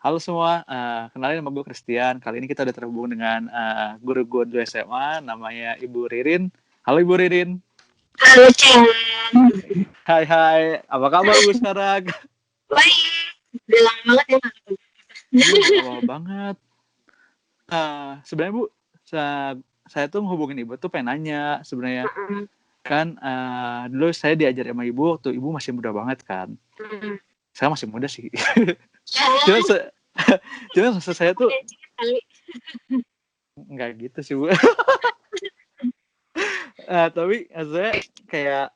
Halo semua, kenalin nama gue Christian. Kali ini kita udah terhubung dengan guru gue dulu SMA, namanya Ibu Ririn. Halo Ibu Ririn. Halo Cen. Hai, apa kabar Bu sekarang? Baik. Udah lama banget ya nggak ketemu. Iya, udah lama banget. Sebenarnya Bu, saya tuh menghubungin Ibu tuh pengen nanya sebenarnya. Kan dulu saya diajar sama Ibu waktu Ibu masih muda banget kan. Saya masih muda sih. Cuman saya tuh nggak gitu sih Bu. Tapi saya kayak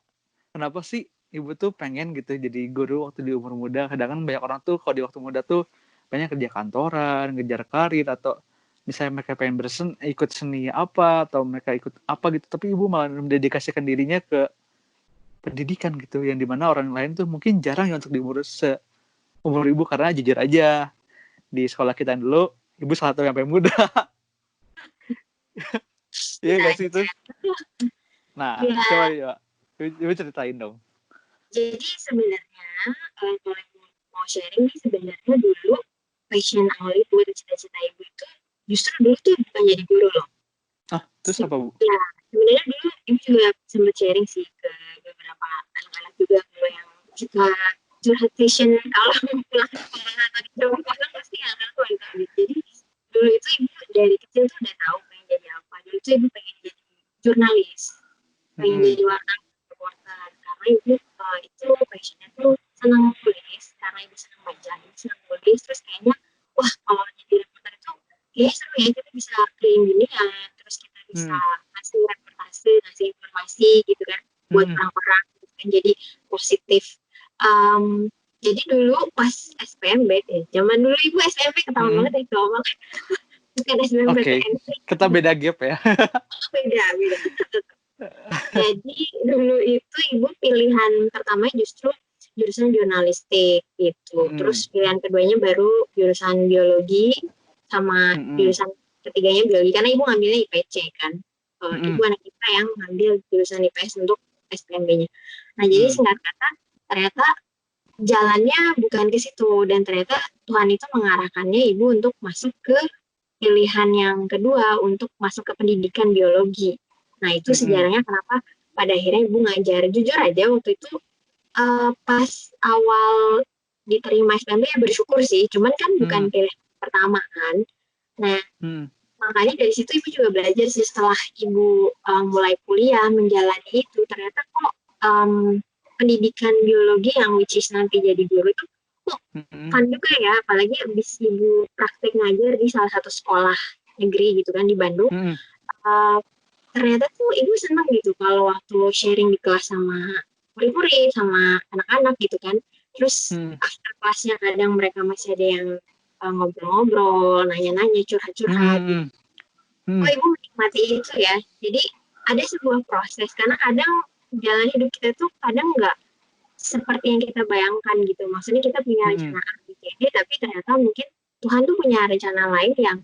kenapa sih Ibu tuh pengen gitu jadi guru waktu di umur muda? Kadang kan banyak orang tuh kalau di waktu muda tuh pengen kerja kantoran, ngejar karir, atau misalnya mereka pengen ikut seni apa, atau mereka ikut apa gitu. Tapi Ibu malah mendedikasikan dirinya ke pendidikan gitu, yang dimana orang lain tuh mungkin jarang ya untuk di umur Ibu, karena jujur aja di sekolah kita dulu Ibu salah satu yang paling muda. Iya gak sih itu? Nah, coba ya, Ibu ceritain dong. Jadi sebenarnya kalau mau sharing nih, sebenarnya dulu passion awal Ibu atau cita-cita Ibu itu justru dulu tuh bukan jadi guru loh. Terus apa Bu? Ya, sebenarnya dulu Ibu juga sempat sharing sih ke beberapa anak-anak juga kalau yang suka curhat passion kalau pulang sekolah atau di jam kosong pasti akan keluar gitu. Jadi dulu itu Ibu dari kecil tuh udah tahu pengen jadi apa. Dulu tuh Ibu pengen jadi jurnalis, pengen jadi wartawan, reporter, karena Ibu itu passionnya tuh senang nulis, karena Ibu senang baca, Ibu senang nulis, terus kayaknya wah kalau jadi reporter itu kayaknya seru ya, kita bisa keliling dunia, terus kita bisa ngasih reportase, ngasih informasi gitu kan buat orang-orang gitu kan, jadi positif. Jadi dulu pas SPMB zaman dulu Ibu SMP ketahuan banget ya kalau bukan SPMB. Oke, kita beda gap ya. beda. Jadi dulu itu Ibu pilihan pertama justru jurusan jurnalistik gitu. Terus pilihan keduanya baru jurusan biologi, sama jurusan ketiganya biologi, karena Ibu ngambilnya IPC kan. Ibu anak IPA yang ngambil jurusan IPS untuk SPMB-nya. Nah, jadi singkat kata ternyata jalannya bukan ke situ, dan ternyata Tuhan itu mengarahkannya Ibu untuk masuk ke pilihan yang kedua, untuk masuk ke pendidikan biologi. Nah, itu sejarahnya kenapa pada akhirnya Ibu ngajar. Jujur aja waktu itu pas awal diterima SPMB ya bersyukur sih, cuman kan bukan pilihan pertama kan. Nah, makanya dari situ Ibu juga belajar sih, setelah Ibu mulai kuliah menjalani itu, ternyata kok pendidikan biologi yang which is nanti jadi guru itu kok fun juga ya, apalagi abis Ibu praktek ngajar di salah satu sekolah negeri gitu kan di Bandung. Ternyata tuh Ibu senang gitu kalau waktu sharing di kelas sama murid-murid, sama anak-anak gitu kan. Terus after kelasnya kadang mereka masih ada yang ngobrol-ngobrol, nanya-nanya, curhat-curhat gitu. Oh, Ibu menikmati itu ya. Jadi ada sebuah proses, karena kadang jalan hidup kita tuh kadang nggak seperti yang kita bayangkan gitu. Maksudnya kita punya rencana A, B, C, D, tapi ternyata mungkin Tuhan tuh punya rencana lain yang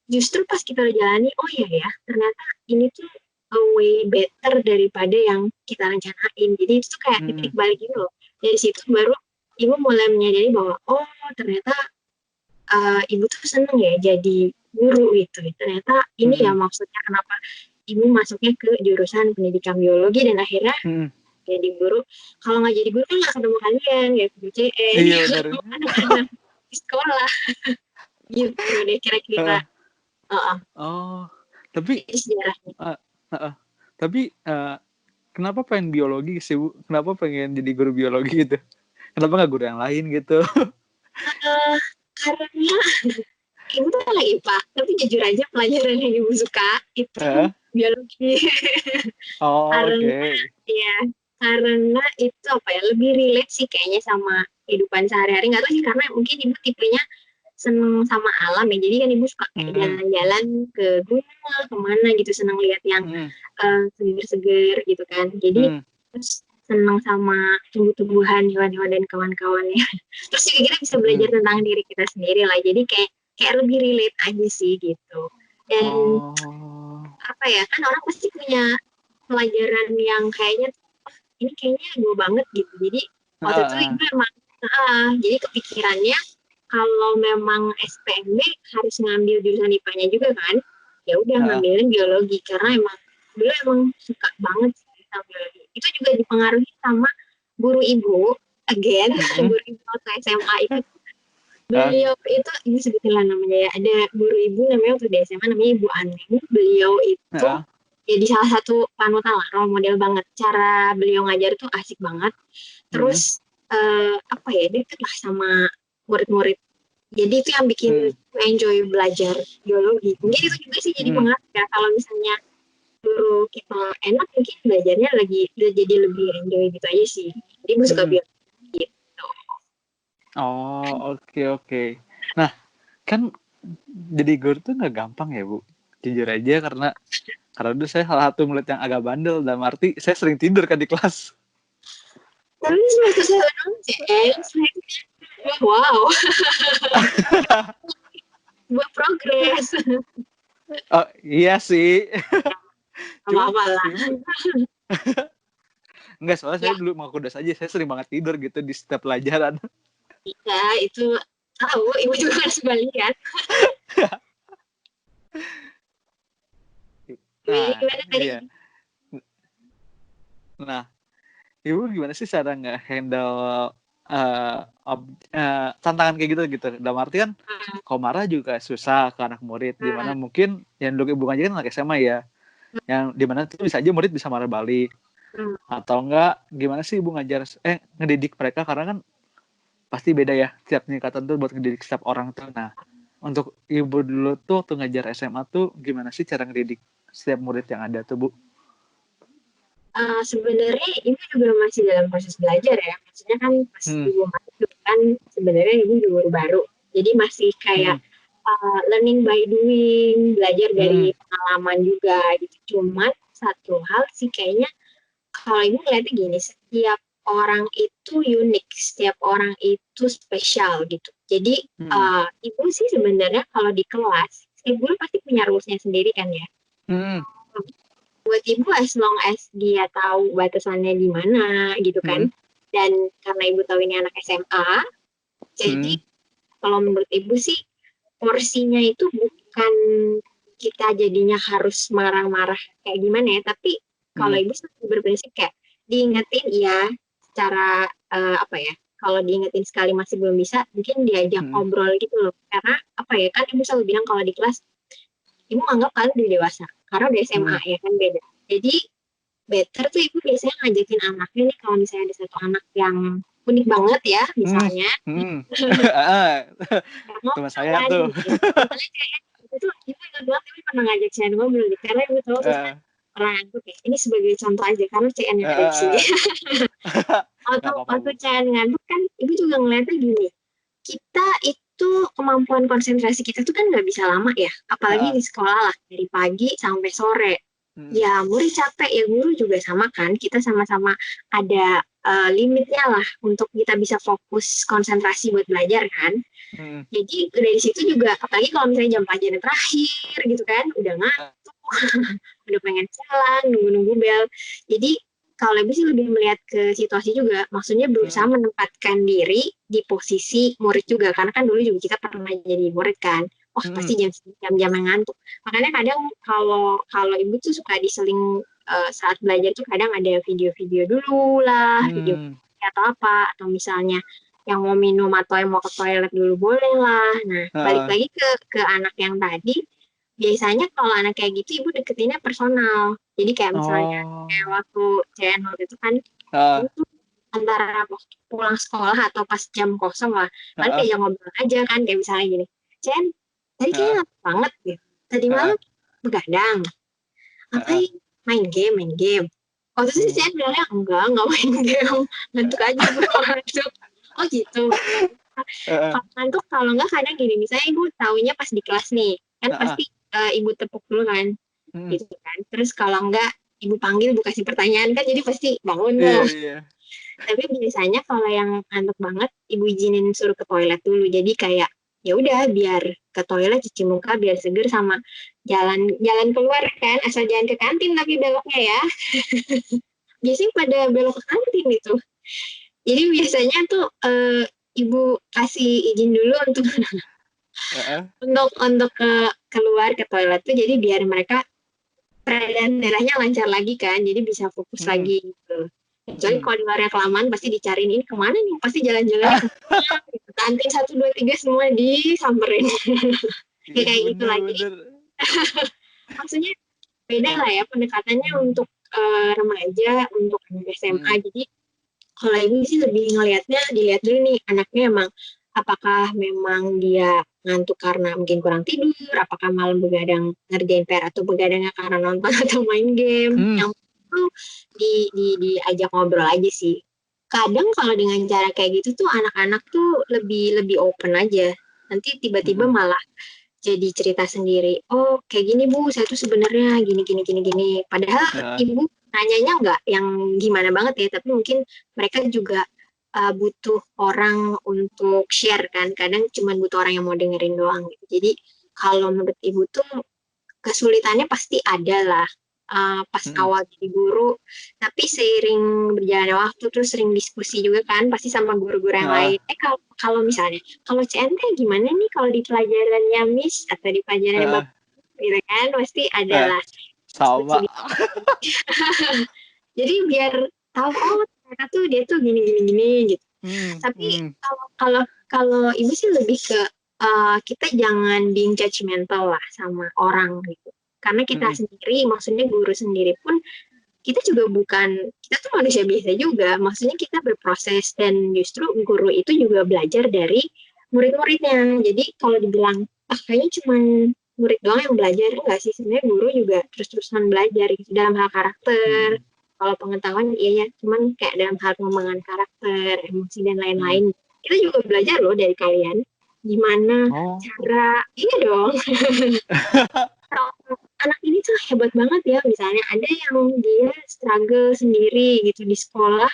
justru pas kita udah jalani, oh iya ya, ternyata ini tuh way better daripada yang kita rencanain. Jadi itu tuh kayak titik balik gitu loh. Dari situ baru Ibu mulai menyadari bahwa oh ternyata Ibu tuh seneng ya jadi guru gitu. Ternyata ini ya maksudnya kenapa Ibu masuknya ke jurusan pendidikan biologi dan akhirnya jadi guru. Kalau nggak jadi guru kan nggak ketemu kalian, nggak ketemu CN, anak-anak di sekolah. Gitu deh kira-kira. Tapi kenapa pengen biologi sih Bu? Kenapa pengen jadi guru biologi gitu? Kenapa nggak guru yang lain gitu? Karena Ibu tuh lagi IPA, tapi jujur aja pelajaran yang Ibu suka itu biologi. Karena itu apa ya, lebih relate sih kayaknya sama kehidupan sehari-hari. Nggak tahu sih, karena mungkin Ibu tipenya seneng sama alam ya, jadi kan Ibu suka kayak jalan-jalan ke gunung lah, kemana gitu, seneng lihat yang seger-seger gitu kan. Jadi terus seneng sama tumbuh-tumbuhan, hewan-hewan dan kawan-kawannya. Terus juga kita bisa belajar tentang diri kita sendiri lah, jadi kayak lebih relate aja sih gitu. Dan apa ya, kan orang pasti punya pelajaran yang kayaknya ini kayaknya gue banget gitu. Jadi waktu itu Ibu emang jadi kepikirannya kalau memang SPMB harus ngambil jurusan IPA-nya juga kan, ya udah ngambilin biologi karena emang suka banget sih sama biologi. Itu juga dipengaruhi sama guru ibu, again, guru ibu waktu SMA itu. Beliau itu, ini sebetulnya namanya ya, ada guru ibu namanya waktu di SMA namanya Ibu Aneng. Beliau itu jadi salah satu panutan lah, role model banget. Cara beliau ngajar tuh asik banget. Terus deket lah sama murid-murid. Jadi itu yang bikin enjoy belajar biologi. Mungkin itu juga sih jadi pengaruh ya. Kalau misalnya guru kita enak, mungkin belajarnya jadi lebih enjoy gitu aja sih. Jadi gue suka biologi gitu. Oh, oke. Nah, kan jadi guru tuh nggak gampang ya, Bu. Jujur aja karena dulu saya salah satu murid yang agak bandel, dalam arti saya sering tidur kan di kelas. Terus waktu saya wow. Buat progres. Oh, iya sih. Apa-apa lah. Enggak, soalnya saya dulu mau kudas aja, saya sering banget tidur gitu di setiap pelajaran. Iya, itu tahu, ibu juga harus lihat. Nah, ibu gimana sih cara nge-handle tantangan kayak gitu? Dalam arti kan, kalau marah juga susah ke anak murid, dimana mungkin yang dulu ibu ngajarin anak SMA ya, yang dimana tuh bisa aja murid bisa marah balik, atau enggak gimana sih ibu ngedidik mereka, karena kan pasti beda ya, setiap tingkatan tuh buat ngedidik setiap orang tuh. Nah, untuk ibu dulu tuh waktu ngajar SMA tuh gimana sih cara ngedidik setiap murid yang ada tuh, Bu? Sebenarnya ibu juga masih dalam proses belajar ya. Maksudnya kan pas ibu masuk kan sebenarnya ibu juga baru. Jadi masih kayak learning by doing, belajar dari pengalaman juga gitu. Cuman satu hal sih kayaknya kalau ibu ngeliatnya gini, setiap orang itu unik, setiap orang itu spesial gitu. Jadi ibu sih sebenarnya kalau di kelas, ibu pasti punya rules-nya sendiri kan ya. Buat ibu as long as dia tahu batasannya di mana gitu kan. Dan karena ibu tahu ini anak SMA, jadi kalau menurut ibu sih porsinya itu bukan kita jadinya harus marah-marah kayak gimana ya, tapi kalau ibu berprinsip kayak diingetin ya secara kalau diingetin sekali masih belum bisa, mungkin diajak ngobrol gitu loh. Karena kan ibu selalu bilang kalau di kelas ibu anggap kalian udah dewasa karena udah SMA ya kan beda. Jadi better tuh ibu biasanya ngajakin anaknya nih, kalau misalnya ada satu anak yang unik banget ya misalnya. Teman saya tuh. Itu ibu ingat banget, ibu pernah ngajak saya ngobrol nih, karena ibu tahu orang ngantuk ya. Ini sebagai contoh aja karena CN yang koleksi. Waktu CN ngantuk kan ibu juga ngeliatnya gini, kita itu kemampuan konsentrasi kita tuh kan nggak bisa lama ya, apalagi di sekolah lah dari pagi sampai sore. Ya murid capek, ya guru juga sama kan, kita sama-sama ada limitnya lah untuk kita bisa fokus konsentrasi buat belajar kan. Jadi dari situ juga, apalagi kalau misalnya jam pelajaran terakhir gitu kan, udah ngantuk, udah pengen pulang, nunggu-nunggu bel. Jadi kalau ibu sih lebih melihat ke situasi juga, maksudnya berusaha menempatkan diri di posisi murid juga, karena kan dulu juga kita pernah jadi murid kan. Pasti jam-jam yang ngantuk. Makanya kadang kalau ibu tuh suka diseling saat belajar tuh kadang ada video-video dulu lah, video atau apa, atau misalnya yang mau minum atau yang mau ke toilet dulu boleh lah. Nah, balik lagi ke anak yang tadi, biasanya kalau anak kayak gitu ibu deketinnya personal. Jadi kayak misalnya kayak waktu channel itu kan itu antara pulang sekolah atau pas jam kosong lah, paling kayak ngobrol aja kan, kayak misalnya gini, Cen, tadi kayaknya ngapa banget gitu, tadi malam begadang, ngapain? Main game. Waktu itu Cen bilangnya enggak main game, ngantuk aja ngantuk. Oh gitu. Kalau ngantuk, kalau enggak kadang gini, misalnya ibu taunya pas di kelas nih, kan pasti ibu tepuk dulu kan, gitu kan. Terus kalau enggak ibu panggil, ibu kasih pertanyaan kan, jadi pasti bangun loh. Tapi biasanya kalau yang ngantuk banget, ibu izinin suruh ke toilet dulu. Jadi kayak ya udah biar ke toilet cuci muka biar seger, sama jalan keluar kan, asal jangan ke kantin tapi beloknya ya. Biasanya pada belok ke kantin itu. Jadi biasanya tuh ibu kasih izin dulu untuk untuk keluar ke toilet tuh, jadi biar mereka peredaran darahnya lancar lagi kan, jadi bisa fokus lagi gitu. Kecuali kalau di luarnya kelamaan pasti dicariin ini kemana nih, pasti jalan-jalannya kemana gitu. Kantin 1, 2, 3 semua disamperin. Kayak gitu lagi. Maksudnya beda lah ya pendekatannya untuk remaja, untuk anak SMA. Jadi kalau ibu sih lebih ngelihatnya, dilihat dulu nih anaknya emang apakah memang dia ngantuk karena mungkin kurang tidur, apakah malam begadang ngerjain PR atau begadangnya karena nonton atau main game. Yang itu diajak ngobrol aja sih. Kadang kalau dengan cara kayak gitu tuh anak-anak tuh lebih open aja. Nanti tiba-tiba malah jadi cerita sendiri. Oh, kayak gini Bu, saya tuh sebenarnya gini. Padahal ibu nanyanya nggak yang gimana banget ya, tapi mungkin mereka juga butuh orang untuk share kan. Kadang cuma butuh orang yang mau dengerin doang gitu. Jadi kalau menurut ibu tuh kesulitannya pasti ada lah pas awal jadi guru, tapi seiring berjalannya waktu terus sering diskusi juga kan pasti sama guru-guru yang lain. Kalau misalnya kalau CNT gimana nih kalau di pelajarannya Miss atau di pelajarannya Bapak gitu kan pasti ada lah sama. Jadi biar tahu oh ternyata tuh dia tuh gini gitu. Tapi kalau ibu sih lebih ke kita jangan being judgmental lah sama orang gitu. Karena kita sendiri, maksudnya guru sendiri pun kita juga kita tuh manusia biasa juga. Maksudnya kita berproses dan justru guru itu juga belajar dari murid-muridnya. Jadi kalau dibilang kayaknya cuma murid doang yang belajar, enggak sih, sebenarnya guru juga terus-terusan belajar gitu dalam hal karakter. Kalau pengetahuan iya ya, cuman kayak dalam hal pengembangan karakter, emosi dan lain-lain. Kita juga belajar loh dari kalian. Gimana cara, iya dong. Anak ini tuh hebat banget ya, misalnya ada yang dia struggle sendiri gitu di sekolah,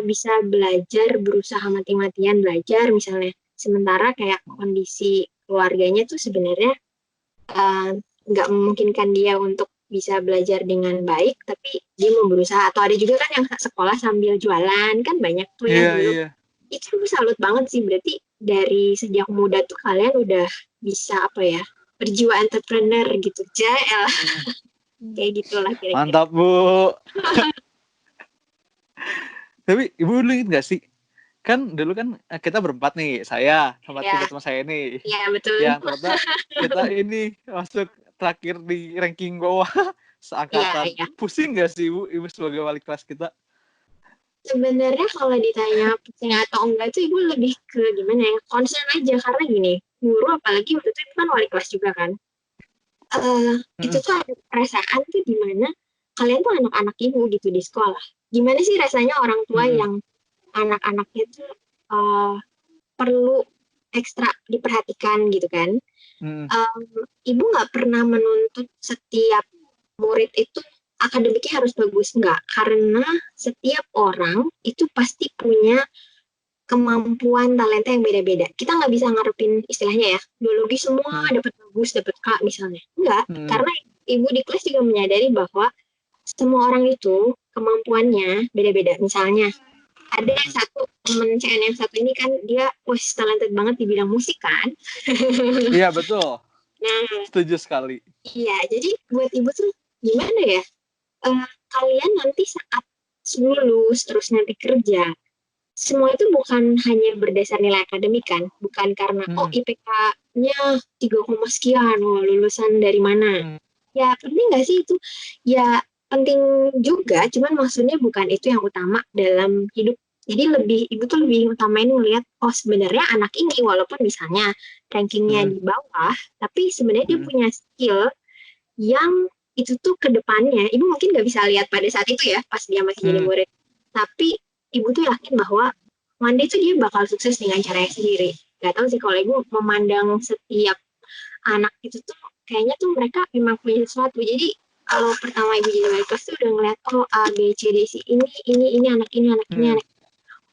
bisa belajar, berusaha mati-matian belajar misalnya, sementara kayak kondisi keluarganya tuh sebenarnya nggak memungkinkan dia untuk bisa belajar dengan baik, tapi dia mau berusaha. Atau ada juga kan yang sekolah sambil jualan, kan banyak tuh yang dulu. Itu salut banget sih, berarti dari sejak muda tuh kalian udah bisa berjiwa entrepreneur gitu. Jael. Kayak gitulah kira-kira. Mantap Bu. Tapi ibu dulu inget gak sih, kan dulu kan kita berempat nih, saya sama 3 teman saya nih. Iya betul. Yang ternyata kita ini masuk terakhir di ranking bawah seangkatan. Pusing gak sih ibu sebagai wali kelas kita? Sebenarnya kalau ditanya pusing atau enggak tuh ibu lebih ke gimana ya, concern aja. Karena gini, guru apalagi waktu itu kan wali kelas juga kan, itu tuh ada perasaan tuh dimana kalian tuh anak-anak ibu gitu di sekolah. Gimana sih rasanya orang tua yang anak-anaknya tuh perlu ekstra diperhatikan gitu kan. Ibu nggak pernah menuntut setiap murid itu akademiknya harus bagus, enggak, karena setiap orang itu pasti punya kemampuan talenta yang beda-beda. Kita nggak bisa ngarepin istilahnya ya, biologi semua dapat bagus, dapat A misalnya. Enggak, karena ibu di kelas juga menyadari bahwa semua orang itu kemampuannya beda-beda. Misalnya ada satu temen CN yang satu ini kan dia talented banget di bidang musik kan. Iya betul. Nah, setuju sekali. Iya, jadi buat ibu tuh gimana ya? Kalian nanti saat lulus terus nanti kerja, semua itu bukan hanya berdasar nilai akademik kan, bukan karena IPK-nya 3, sekian, lulusan dari mana. Ya penting nggak sih itu? Ya penting juga, cuman maksudnya bukan itu yang utama dalam hidup. Jadi ibu tuh lebih utamain melihat sebenarnya anak ini walaupun misalnya rankingnya di bawah, tapi sebenarnya dia punya skill yang itu tuh ke depannya ibu mungkin nggak bisa lihat pada saat itu ya pas dia masih jadi murid, tapi ibu tuh yakin bahwa one day tuh dia bakal sukses dengan caranya sendiri. Gak tahu sih kalau ibu memandang setiap anak itu tuh kayaknya tuh mereka memang punya sesuatu. Jadi kalau pertama ibu jadi wali kelas tuh udah ngeliat A B C D C ini anak ini.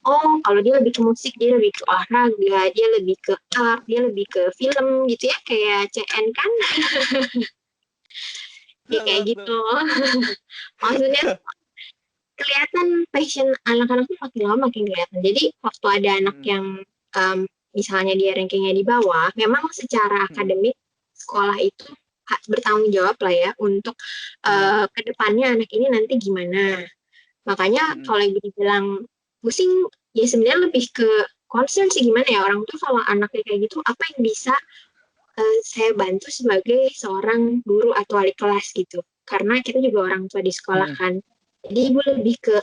Oh kalau dia lebih ke musik, dia lebih ke olahraga, dia lebih ke art, dia lebih ke film gitu ya, kayak CN kan. Ya kayak gitu. Maksudnya kelihatan passion anak-anak tuh makin lama makin kelihatan. Jadi waktu ada anak yang misalnya dia rankingnya di bawah, memang secara akademik sekolah itu bertanggung jawab lah ya untuk kedepannya anak ini nanti gimana. Makanya kalau ibu dibilang pusing, ya sebenarnya lebih ke concern sih, gimana ya orang tuh kalau anaknya kayak gitu, apa yang bisa saya bantu sebagai seorang guru atau wali kelas gitu. Karena kita juga orang tua di sekolah kan. Jadi ibu lebih ke,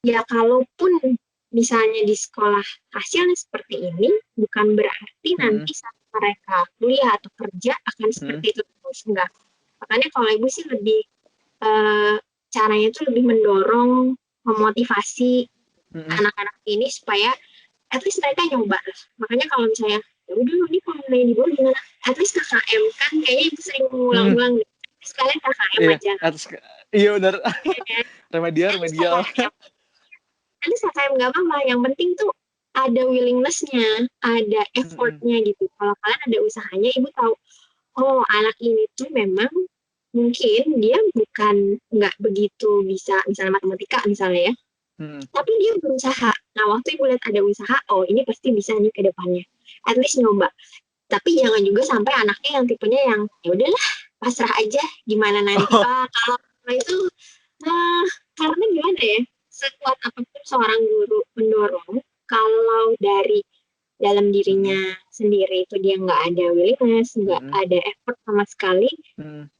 ya kalaupun misalnya di sekolah hasilnya seperti ini, bukan berarti nanti saat mereka kuliah atau kerja akan seperti itu terus, enggak. Makanya kalau ibu sih lebih caranya itu lebih mendorong, memotivasi anak-anak ini supaya at least mereka nyoba lah. Makanya kalau misalnya ya udah ini kalau main di bawah gimana, at least KKM kan kayaknya itu sering mengulang-ulang deh. Sekalian KKM aja. Iya benar. remedial nanti KKM nggak apa-apa, yang penting tuh ada willingness-nya, ada effort-nya gitu. Kalau kalian ada usahanya, ibu tahu, oh anak ini tuh memang mungkin dia bukan nggak begitu bisa misalnya matematika misalnya ya, tapi dia berusaha. Nah waktu ibu lihat ada usaha, oh ini pasti bisa nih ke depannya, at least nyoba. Tapi jangan juga sampai anaknya yang tipenya yang ya udahlah pasrah aja gimana nanti. Kalau itu karena gimana ya, sekuat apapun seorang guru mendorong, kalau dari dalam dirinya sendiri itu dia nggak ada willingness, nggak ada effort sama sekali,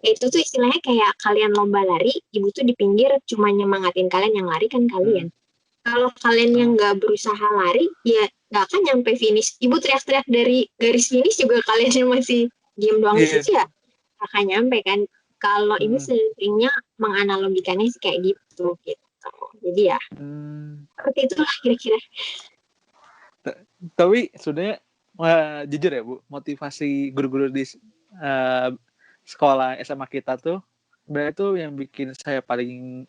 itu tuh istilahnya kayak kalian lomba lari, ibu tuh di pinggir cuma nyemangatin kalian yang lari kan kalian. Kalau kalian yang nggak berusaha lari, ya nggak akan nyampe finish. Ibu teriak-teriak dari garis finish juga kalian masih diem doang di situ ya, akan nyampe kan. Kalau ibu seringnya menganalogikannya sih kayak gitu. Jadi ya, seperti itulah kira-kira. Tapi sebenarnya jujur ya Bu, motivasi guru-guru di sekolah SMA kita tuh sebenarnya tuh yang bikin saya paling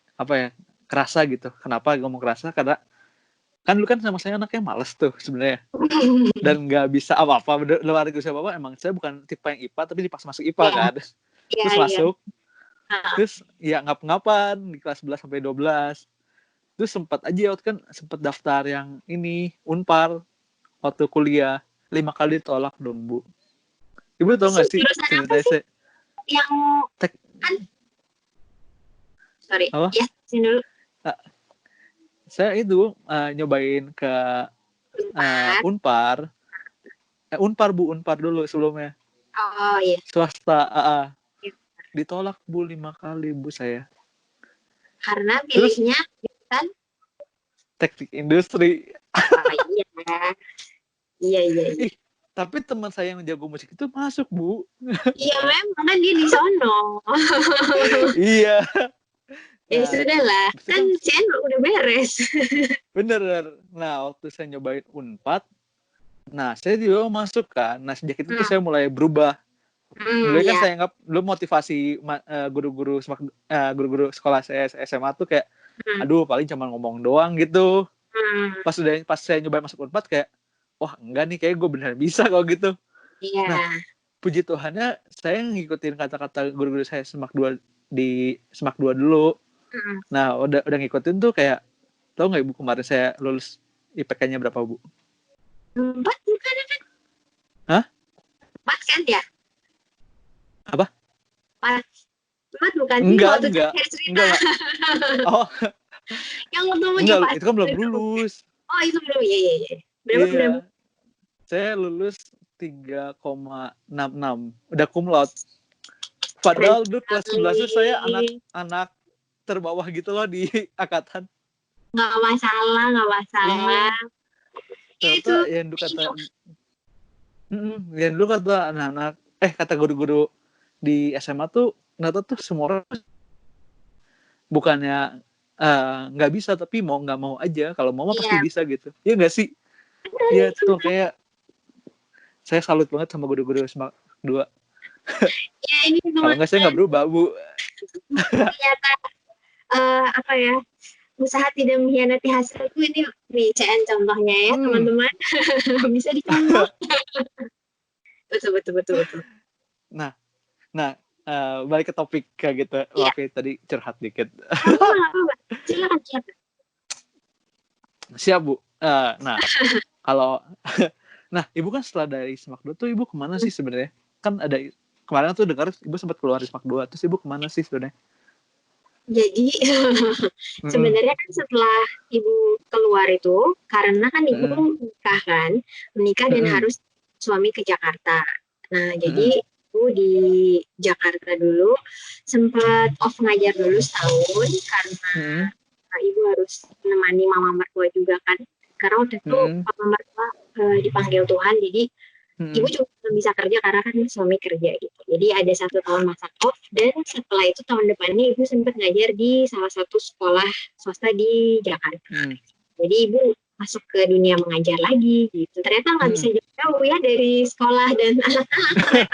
kerasa gitu. Kenapa ngomong kerasa? Karena kan dulu kan sama saya anaknya males tuh sebenarnya dan nggak bisa apa-apa luar dari apa-apa. Emang saya bukan tipe yang IPA tapi pas masuk IPA kan terus masuk terus ya ngap-ngapan di kelas 11 sampai 12 terus sempat aja kan sempat daftar yang ini Unpar waktu kuliah 5 kali ditolak dong Bu. Ibu tahu nggak sih cerita saya yang kan sorry apa? Ya sini dulu. Saya itu nyobain ke Unpar Bu, Unpar dulu sebelumnya. Oh iya. Swasta ditolak Bu 5 kali Bu saya. Karena pilihnya kan teknik industri. Iya. Tapi teman saya yang jago musik itu masuk Bu. Iya memang kan dia di sono. Iya. Ya sudah lah, kan channel udah beres. Bener. Nah waktu saya nyobain Unpad, nah saya juga masuk kan. Nah sejak itu tuh saya mulai berubah. Dulu kan saya anggap dulu motivasi guru-guru sekolah saya SMA tuh kayak aduh paling cuma ngomong doang gitu. Pas saya nyobain masuk Unpad kayak wah enggak nih kayak gue beneran bisa kalau gitu. Nah puji Tuhannya saya ngikutin kata-kata guru-guru saya SMAK 2 di SMAK 2 dulu. Nah udah ngikutin tuh kayak tau nggak Ibu kemarin saya lulus IPK-nya berapa Bu? 4 bukan kan? Hah? 4 kan ya? Apa? 4 bukan sih? Enggak. Oh. Yang ketemu enggak, itu kan belum lulus. Oh itu belum, iya. Berapa? Saya lulus 3,66. Udah cum laude. Padahal dulu kelas 11 saya anak terbawah gitu loh di angkatan. Nggak masalah. Ternyata yang dulu kata anak-anak kata guru-guru di SMA tuh ternyata tuh semua orang bukannya nggak bisa tapi mau nggak mau aja, kalau mau mah pasti bisa gitu. Iya nggak sih? Iya tuh kayak saya salut banget sama guru-guru SMAK 2. Ya, ini kalau nggak saya nggak berubah Bu. Ternyata usaha tidak mengkhianati hasilku. Ini nih CN contohnya ya teman-teman. Bisa dicontoh. Betul. Nah balik ke topik kayak gitu. Oke, tadi curhat dikit. Silakan. Siap Bu. Nah kalau Nah, ibu kan setelah dari SMAK 2 tuh ibu kemana sih sebenarnya? Kan ada kemarin tuh dengar ibu sempat keluar dari SMAK 2, terus ibu kemana sih sebenarnya? Jadi sebenarnya kan setelah ibu keluar itu karena kan ibu menikah dan harus suami ke Jakarta. Nah, jadi ibu di Jakarta dulu sempat off ngajar dulu setahun karena ibu harus menemani mama mertua juga kan. Karena waktu itu mama mertua dipanggil Tuhan, jadi ibu juga belum bisa kerja karena kan suami kerja gitu. Jadi ada 1 tahun masa off, dan setelah itu tahun depannya ibu sempat ngajar di salah satu sekolah swasta di Jakarta. Jadi ibu masuk ke dunia mengajar lagi gitu. Ternyata nggak bisa jauh ya dari sekolah dan anak-anak.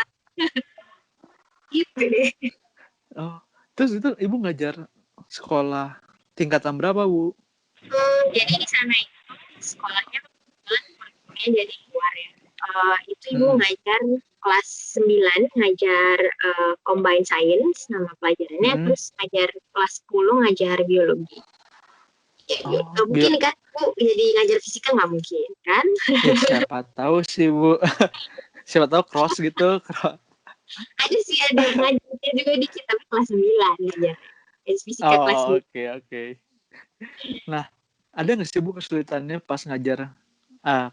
Gitu deh. Oh, terus itu ibu ngajar sekolah tingkatan berapa, Bu? Jadi di sana itu sekolahnya kebetulan jadi luar ya. Itu ibu ngajar kelas 9, ngajar combined science nama pelajarannya, terus ngajar kelas 10 ngajar biologi. Ya, mungkin kan Bu jadi ngajar fisika nggak mungkin kan? Ya, siapa tahu sih Bu. Siapa tahu cross gitu. Ada sih, ada ngajarnya juga dikit, tapi kelas 9 ngajar fisika kelas 9. Oke. Nah, ada nggak sih Bu kesulitannya pas ngajar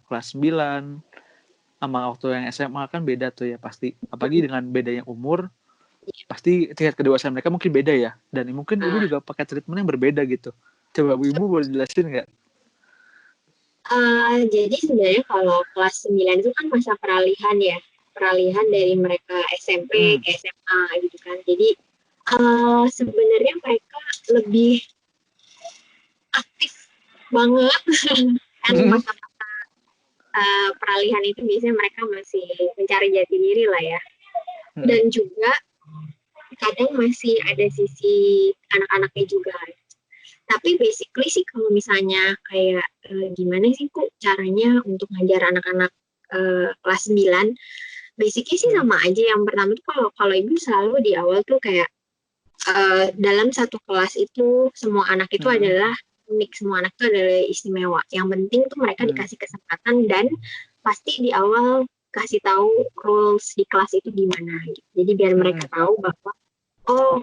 kelas 9 sama waktu yang SMA kan beda tuh ya pasti. Apalagi dengan bedanya umur, pasti tingkat kedewasaan mereka mungkin beda ya. Dan mungkin ibu juga pakai treatment yang berbeda gitu. Coba ibu boleh jelasin nggak? Jadi sebenarnya kalau kelas 9 itu kan masa peralihan ya. Peralihan dari mereka SMP ke SMA gitu kan. Jadi sebenarnya mereka lebih aktif banget. Kan masa-masa peralihan itu biasanya mereka masih mencari jati diri lah ya. Dan juga kadang masih ada sisi anak-anaknya juga. Tapi basically sih kalau misalnya kayak gimana sih kok caranya untuk ngajar anak-anak kelas 9, basically sih sama aja. Yang pertama tuh kalau ibu selalu di awal tuh kayak dalam satu kelas itu semua anak itu adalah unik, semua anak itu adalah istimewa. Yang penting tuh mereka dikasih kesempatan, dan pasti di awal kasih tahu rules di kelas itu gimana gitu. Jadi biar mereka tahu bahwa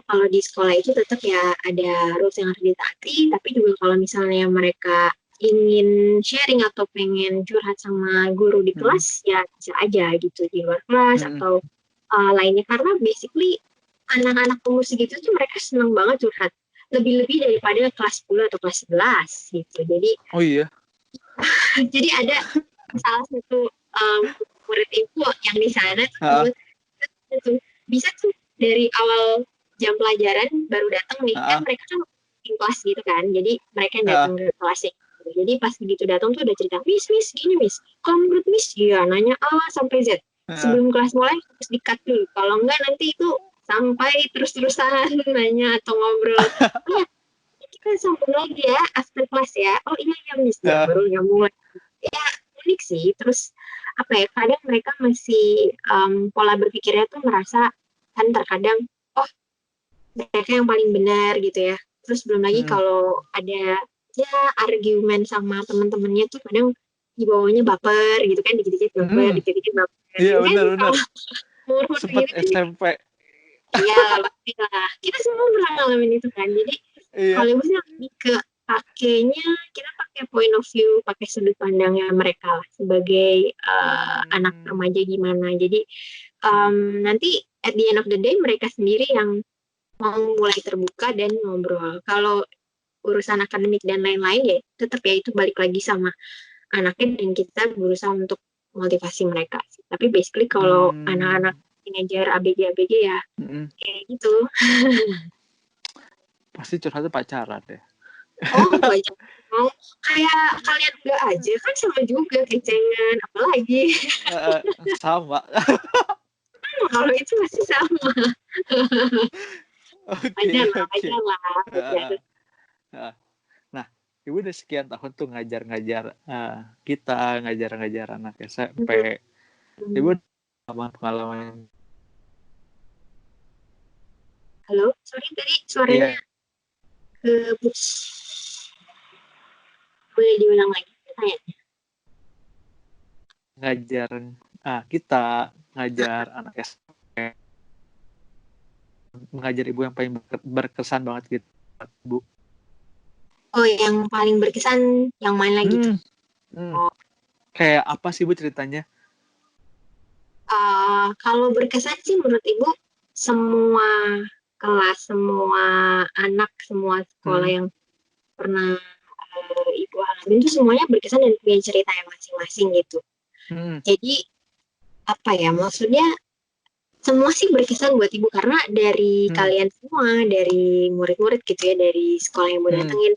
kalau di sekolah itu tetap ya ada rules yang harus ditaati, tapi juga kalau misalnya mereka ingin sharing atau pengen curhat sama guru di kelas, ya bisa aja gitu di luar kelas atau lainnya. Karena basically anak-anak pemusik gitu tuh mereka senang banget curhat, lebih-lebih daripada kelas 10 atau kelas 11 gitu. Jadi jadi ada salah satu murid ibu yang di sana tuh bisa tuh dari awal jam pelajaran baru datang nih, kan mereka kan in kelas gitu kan, jadi mereka yang datang ke kelasnya. Jadi pas begitu datang tuh udah cerita, Miss gini Miss, kalau menurut Miss ya nanya A sampai Z. Sebelum kelas mulai harus di-cut dulu, kalau enggak nanti itu sampai terus-terusan nanya atau ngobrol. Kita sambung lagi ya after class ya. Oh iya Miss, ya baru nyambung lagi. Ya unik sih. Terus apa ya, kadang mereka masih pola berpikirnya tuh merasa kan terkadang mereka yang paling benar gitu ya. Terus belum lagi kalau ada ya argumen sama teman-temannya tuh kadang dibawanya baper gitu kan, dikit-dikit baper, dikit-dikit baper. Iya benar. Sempat SMP. Iya, pastilah. Kita semua pernah ngalamin itu kan. Jadi kalau ibu sih lebih ke pakainya, kita pakai point of view, pakai sudut pandangnya mereka lah sebagai anak remaja gimana. Jadi nanti at the end of the day mereka sendiri yang mau mulai terbuka dan ngobrol. Kalau urusan akademik dan lain-lain ya tetap ya itu balik lagi sama anaknya, dan kita berusaha untuk motivasi mereka. Tapi basically kalau anak-anak teenager ABG ya kayak gitu. Pasti curhatnya pacaran deh. Banyak. Kayak kalian enggak aja kan sama juga kecengan, apalagi sama. Kalau itu masih sama. Wajar lah. Nah, ibu udah sekian tahun tuh ngajar-ngajar kita, ngajar-ngajar anak SMP. Ibu pengalaman. Halo, sorry tadi suaranya keputus. Boleh diulang lagi pertanyaannya? ngajar kita ngajar anak SMP, mengajar ibu yang paling berkesan banget gitu, Bu? Oh, yang paling berkesan yang mana gitu? Oh. Kayak apa sih Bu ceritanya? Kalau berkesan sih menurut Ibu semua kelas, semua anak, semua sekolah yang pernah Ibu alami itu semuanya berkesan dan punya cerita yang masing-masing gitu. Jadi apa ya, maksudnya semua sih berkesan buat Ibu karena dari kalian semua, dari murid-murid gitu ya, dari sekolah yang Ibu datengin,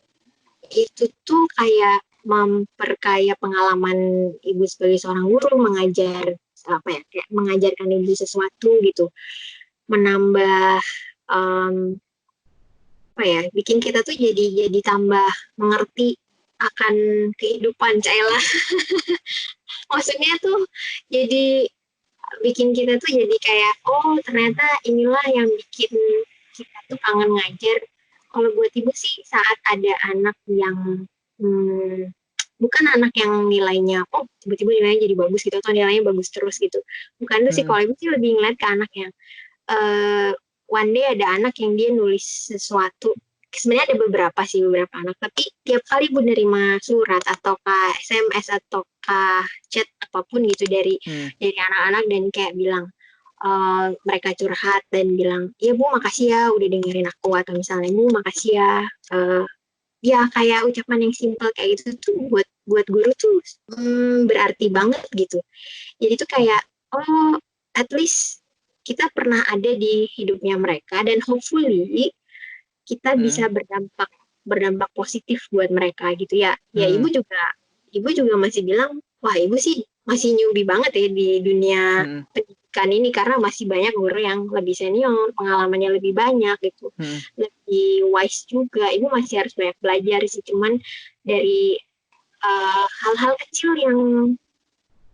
itu tuh kayak memperkaya pengalaman Ibu sebagai seorang guru, mengajar apa ya, kayak mengajarkan Ibu sesuatu gitu, menambah apa ya, bikin kita tuh jadi tambah mengerti akan kehidupan, Cailah. Maksudnya tuh jadi bikin kita tuh jadi kayak, oh ternyata inilah yang bikin kita tuh kangen ngajar. Kalau buat Ibu sih saat ada anak yang bukan anak yang nilainya tiba-tiba nilainya jadi bagus gitu atau nilainya bagus terus gitu, bukan itu sih. Kalau Ibu sih lebih ngeliat ke anak yang one day ada anak yang dia nulis sesuatu. Sebenarnya ada beberapa anak, tapi tiap kali Ibu nerima surat ataukah SMS ataukah chat apapun gitu dari anak-anak dan kayak bilang mereka curhat dan bilang, ya Bu makasih ya udah dengerin aku, atau misalnya Bu makasih ya, ya kayak ucapan yang simple kayak gitu tuh buat guru tuh berarti banget gitu. Jadi tuh kayak, oh at least kita pernah ada di hidupnya mereka dan hopefully kita bisa berdampak positif buat mereka gitu ya. Ya Ibu juga masih bilang, wah Ibu sih masih newbie banget ya di dunia pendidikan ini karena masih banyak guru yang lebih senior, pengalamannya lebih banyak gitu, lebih wise juga. Ibu masih harus banyak belajar sih, cuman dari hal-hal kecil yang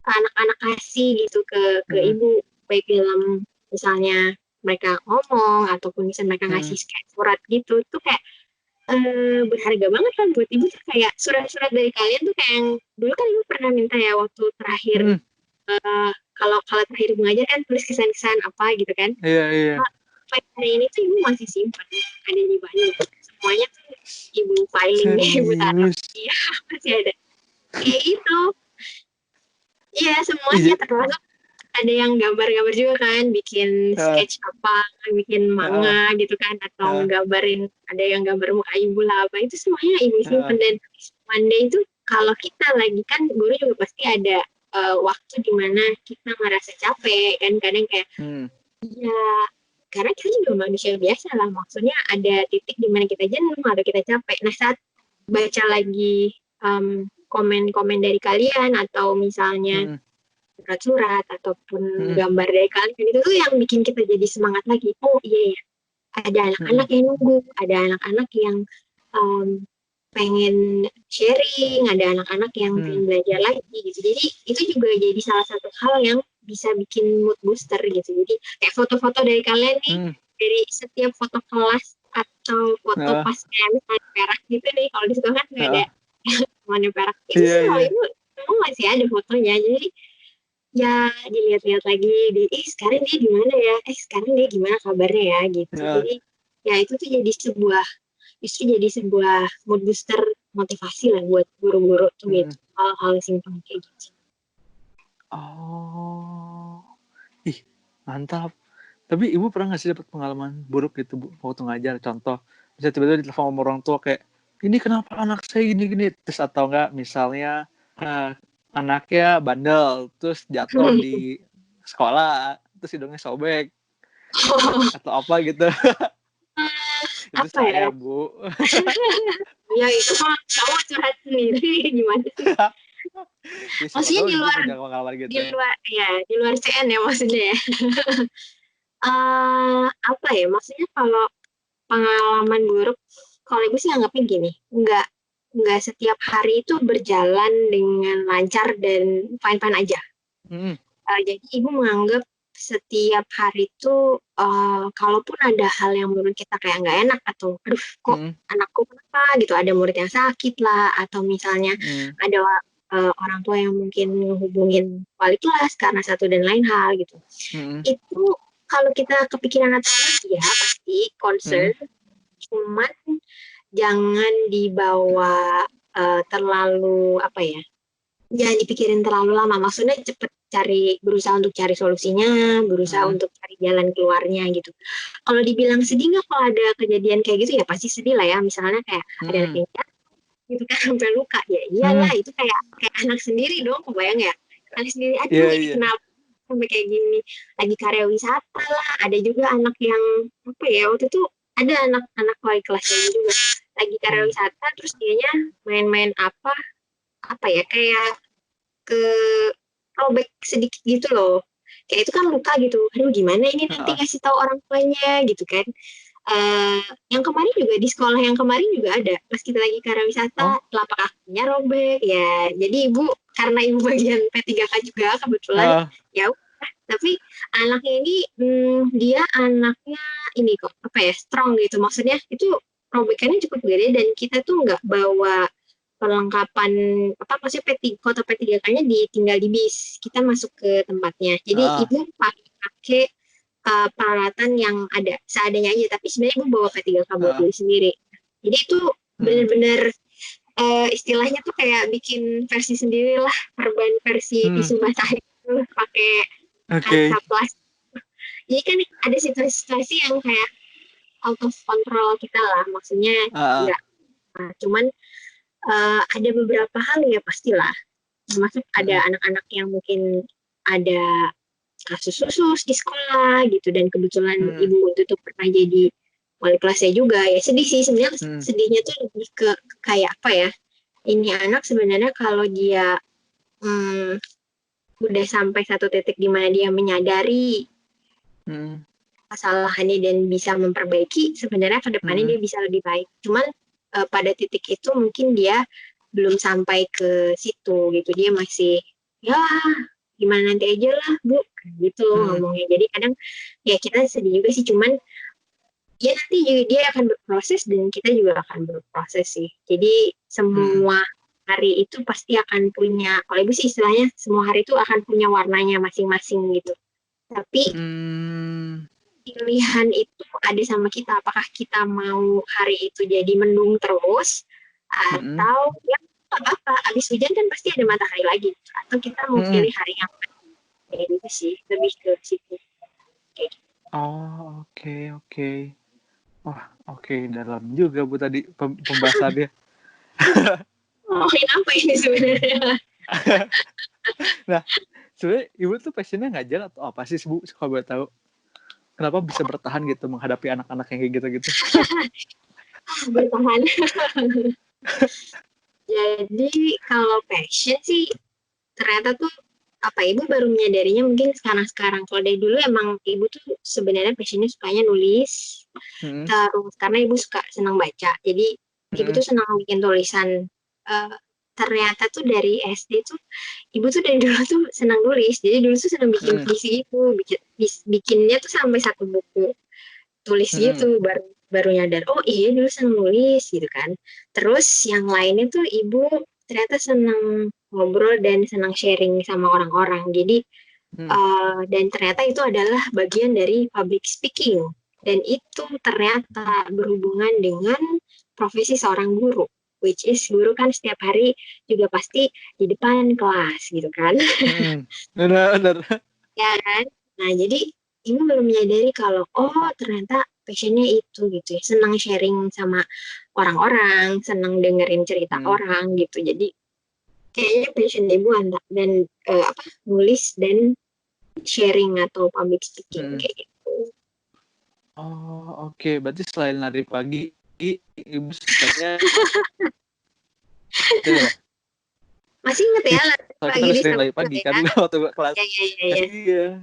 anak-anak kasih gitu ke Ibu, baik dalam misalnya mereka ngomong ataupun misalnya mereka ngasih surat gitu, tuh kayak berharga banget kan buat Ibu. Tuh kayak surat-surat dari kalian tuh kayak yang dulu kan Ibu pernah minta ya waktu terakhir kalau terakhir Ibu ngajar kan tulis kesan-kesan apa gitu kan. Iya. Hari ini tuh Ibu masih simpan, ada di banyak semuanya tuh Ibu filing deh, Ibu taruh. Iya, masih ada kayak gitu. Iya, semuanya termasuk ada yang gambar-gambar juga kan, bikin sketch apa, bikin manga gitu kan, atau gambarin, ada yang gambar muka Ibu lah apa, itu semuanya Ibu simpen. Dan one day itu kalau kita lagi kan, guru juga pasti ada waktu dimana kita ngerasa capek kan, kadang kayak ya karena kita juga manusia biasa lah, maksudnya ada titik dimana kita jenuh atau kita capek. Nah saat baca lagi komen-komen dari kalian atau misalnya surat ataupun gambar dari kalian, itu tuh yang bikin kita jadi semangat lagi. Oh iya ya, ada anak-anak yang nunggu, ada anak-anak yang pengen sharing, ada anak-anak yang pengen belajar lagi gitu. Jadi itu juga jadi salah satu hal yang bisa bikin mood booster gitu. Jadi kayak foto-foto dari kalian nih, dari setiap foto kelas atau foto pas kayak misalnya perak gitu nih, kalau di sekolah kan nggak ada semuanya perak. Itu sih kalau Ibu semua masih ada fotonya. Jadi ya dilihat-lihat lagi sekarang dia gimana ya, sekarang dia gimana kabarnya ya gitu. Jadi ya itu tuh jadi sebuah mood booster, motivasi lah buat guru-guru tuh gitu, hal-hal simpel kayak gitu. Oh, mantap. Tapi Ibu pernah nggak sih dapat pengalaman buruk gitu Bu waktu ngajar? Contoh, bisa tiba-tiba ditelepon sama orang tua kayak, ini kenapa anak saya gini-gini, terus atau enggak misalnya anaknya bandel terus jatuh di sekolah terus hidungnya sobek atau apa gitu. Itu apa saya ya? Bu. Ya itu mah kamu curhat sendiri gimana sih? Maksudnya di luar CN ya maksudnya ya. Apa ya, maksudnya kalau pengalaman buruk, kalau Ibu sih anggapnya gini, nggak setiap hari itu berjalan dengan lancar dan fine-fine aja. Jadi Ibu menganggap setiap hari itu kalaupun ada hal yang menurut kita kayak nggak enak atau aduh kok anakku kenapa gitu, ada murid yang sakit lah, atau misalnya ada orang tua yang mungkin ngehubungin wali kelas karena satu dan lain hal gitu. Itu kalau kita kepikiran atau ya pasti concern, cuman jangan dibawa terlalu jangan dipikirin terlalu lama. Maksudnya cepet berusaha untuk cari solusinya, berusaha untuk cari jalan keluarnya gitu. Kalau dibilang sedih nggak kalau ada kejadian kayak gitu, ya pasti sedih lah ya. Misalnya kayak ada anak yang gitu kan sampai luka, ya iyalah itu kayak anak sendiri dong, kebayang ya, anak sendiri, aduh ini kenapa sampai kayak gini, lagi karya wisata lah. Ada juga anak yang waktu itu ada anak wali kelasnya juga lagi karya wisata, terus dianya main-main kayak ke robek sedikit gitu loh, kayak itu kan luka gitu, aduh gimana ini nanti kasih tahu orang tuanya gitu kan. Yang kemarin juga di sekolah yang kemarin juga ada pas kita lagi karya wisata, telapak kakinya robek ya, jadi ibu karena ibu bagian P3K juga kebetulan ya udah. Tapi anaknya ini dia anaknya ini kok strong gitu, maksudnya itu robekannya cukup gede dan kita tuh nggak bawa perlengkapan maksudnya foto P3K-nya ditinggal di bis, kita masuk ke tempatnya, jadi ibu pakai peralatan yang ada seadanya aja, tapi sebenarnya ibu bawa P3K buat diri sendiri. Jadi itu benar-benar istilahnya tuh kayak bikin versi sendiri lah, perban versi tisu basah itu pakai kaca plastik. Jadi kan ada situasi-situasi yang kayak out of control kita lah, maksudnya enggak. Cuman ada beberapa hal ya pastilah, termasuk ada anak-anak yang mungkin ada kasus khusus di sekolah gitu, dan kebetulan ibu itu tuh pernah jadi wali kelasnya juga, ya sedih sih sebenarnya. Sedihnya tuh lebih ke kayak ini anak sebenarnya kalau dia udah sampai satu titik di mana dia menyadari kesalahannya dan bisa memperbaiki, sebenarnya ke depannya dia bisa lebih baik. Cuman pada titik itu mungkin dia belum sampai ke situ gitu, dia masih ya gimana nanti aja lah bu gitu ngomongnya. Jadi kadang ya kita sedih juga sih, cuman ya nanti juga dia akan berproses dan kita juga akan berproses sih. Jadi semua hari itu pasti akan punya, kalau ibu sih istilahnya semua hari itu akan punya warnanya masing-masing gitu. Tapi pilihan itu ada sama kita, apakah kita mau hari itu jadi mendung terus atau ya apa abis hujan kan pasti ada matahari lagi, atau kita mau pilih hari yang kayak gitu sih, lebih ke situ. Oke. Wah, dalam juga Bu tadi pembahasannya. Kenapa ini sebenarnya? Nah, sebenarnya ibu tuh passionnya ngajar atau apa sih Bu, kalau boleh tahu? Kenapa bisa bertahan gitu menghadapi anak-anak yang kayak gitu-gitu? Bertahan. Jadi kalau passion sih ternyata tuh ibu baru menyadarinya mungkin sekarang. Kalau dari dulu emang ibu tuh sebenarnya passionnya sukanya nulis, terus karena ibu senang baca, jadi ibu tuh senang bikin tulisan. Ternyata tuh dari SD tuh ibu tuh dari dulu tuh senang nulis, jadi dulu tuh senang bikin puisi itu, bikinnya tuh sampai satu buku tulis gitu, baru nyadar iya dulu senang nulis gitu kan. Terus yang lainnya tuh ibu ternyata senang ngobrol dan senang sharing sama orang-orang, jadi dan ternyata itu adalah bagian dari public speaking, dan itu ternyata berhubungan dengan profesi seorang guru, which is guru kan setiap hari juga pasti di depan kelas gitu kan. Benar. Ya kan, nah jadi ibu baru menyadari kalau ternyata passionnya itu gitu ya, senang sharing sama orang-orang, senang dengerin cerita orang gitu. Jadi kayaknya passion ibu dan nulis dan sharing atau public speaking kayak gitu. Oke. Berarti selain lari pagi, ibu sukanya masih inget ya lari pagi kan waktu kelas. Iya.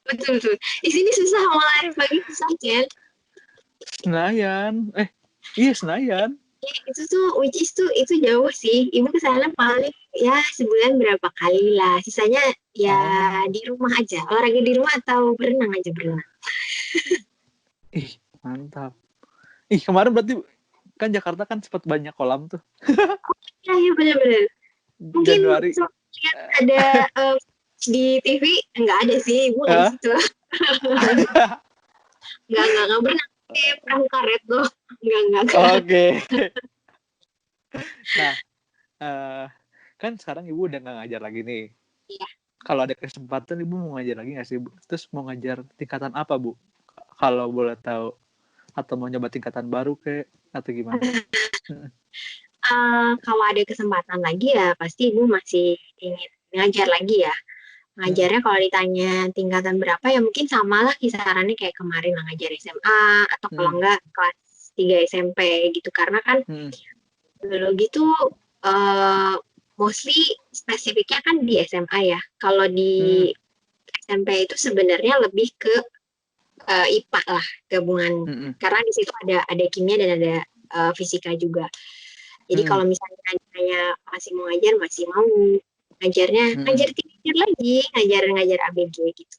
Betul. Di sini susah mau lari pagi, susah kan? Senayan. Iya Senayan. Itu tuh which is tuh itu jauh sih. Ibu kesana paling ya sebulan berapa kali lah. Sisanya ya di rumah aja. Olahraga di rumah atau berenang. Mantap. Kemarin berarti kan Jakarta kan sempat banyak kolam tuh. Iya benar-benar. Mungkin Januari. lihat ada di TV nggak ada sih, ibu nggak di situ. nggak pernah perahu karet tuh, nggak. Oke. Nah, kan sekarang ibu udah nggak ngajar lagi nih. Iya. Kalau ada kesempatan ibu mau ngajar lagi nggak sih, Bu? Terus mau ngajar tingkatan apa, Bu? Kalau boleh tahu, atau mau nyoba tingkatan baru kayak atau gimana? Kalau ada kesempatan lagi ya pasti ibu masih ingin ngajar lagi ya. Ngajarnya kalau ditanya tingkatan berapa ya mungkin samalah kisarannya kayak kemarin lah ngajar SMA atau kalau enggak kelas 3 SMP gitu, karena kan biologi tuh mostly spesifiknya kan di SMA ya. Kalau di SMP itu sebenarnya lebih ke IPA lah gabungan, karena di situ ada kimia dan ada fisika juga. Jadi kalau misalnya masih mau ngajar, masih mau ngajarnya ngajar teenager lagi, ngajar ABG gitu.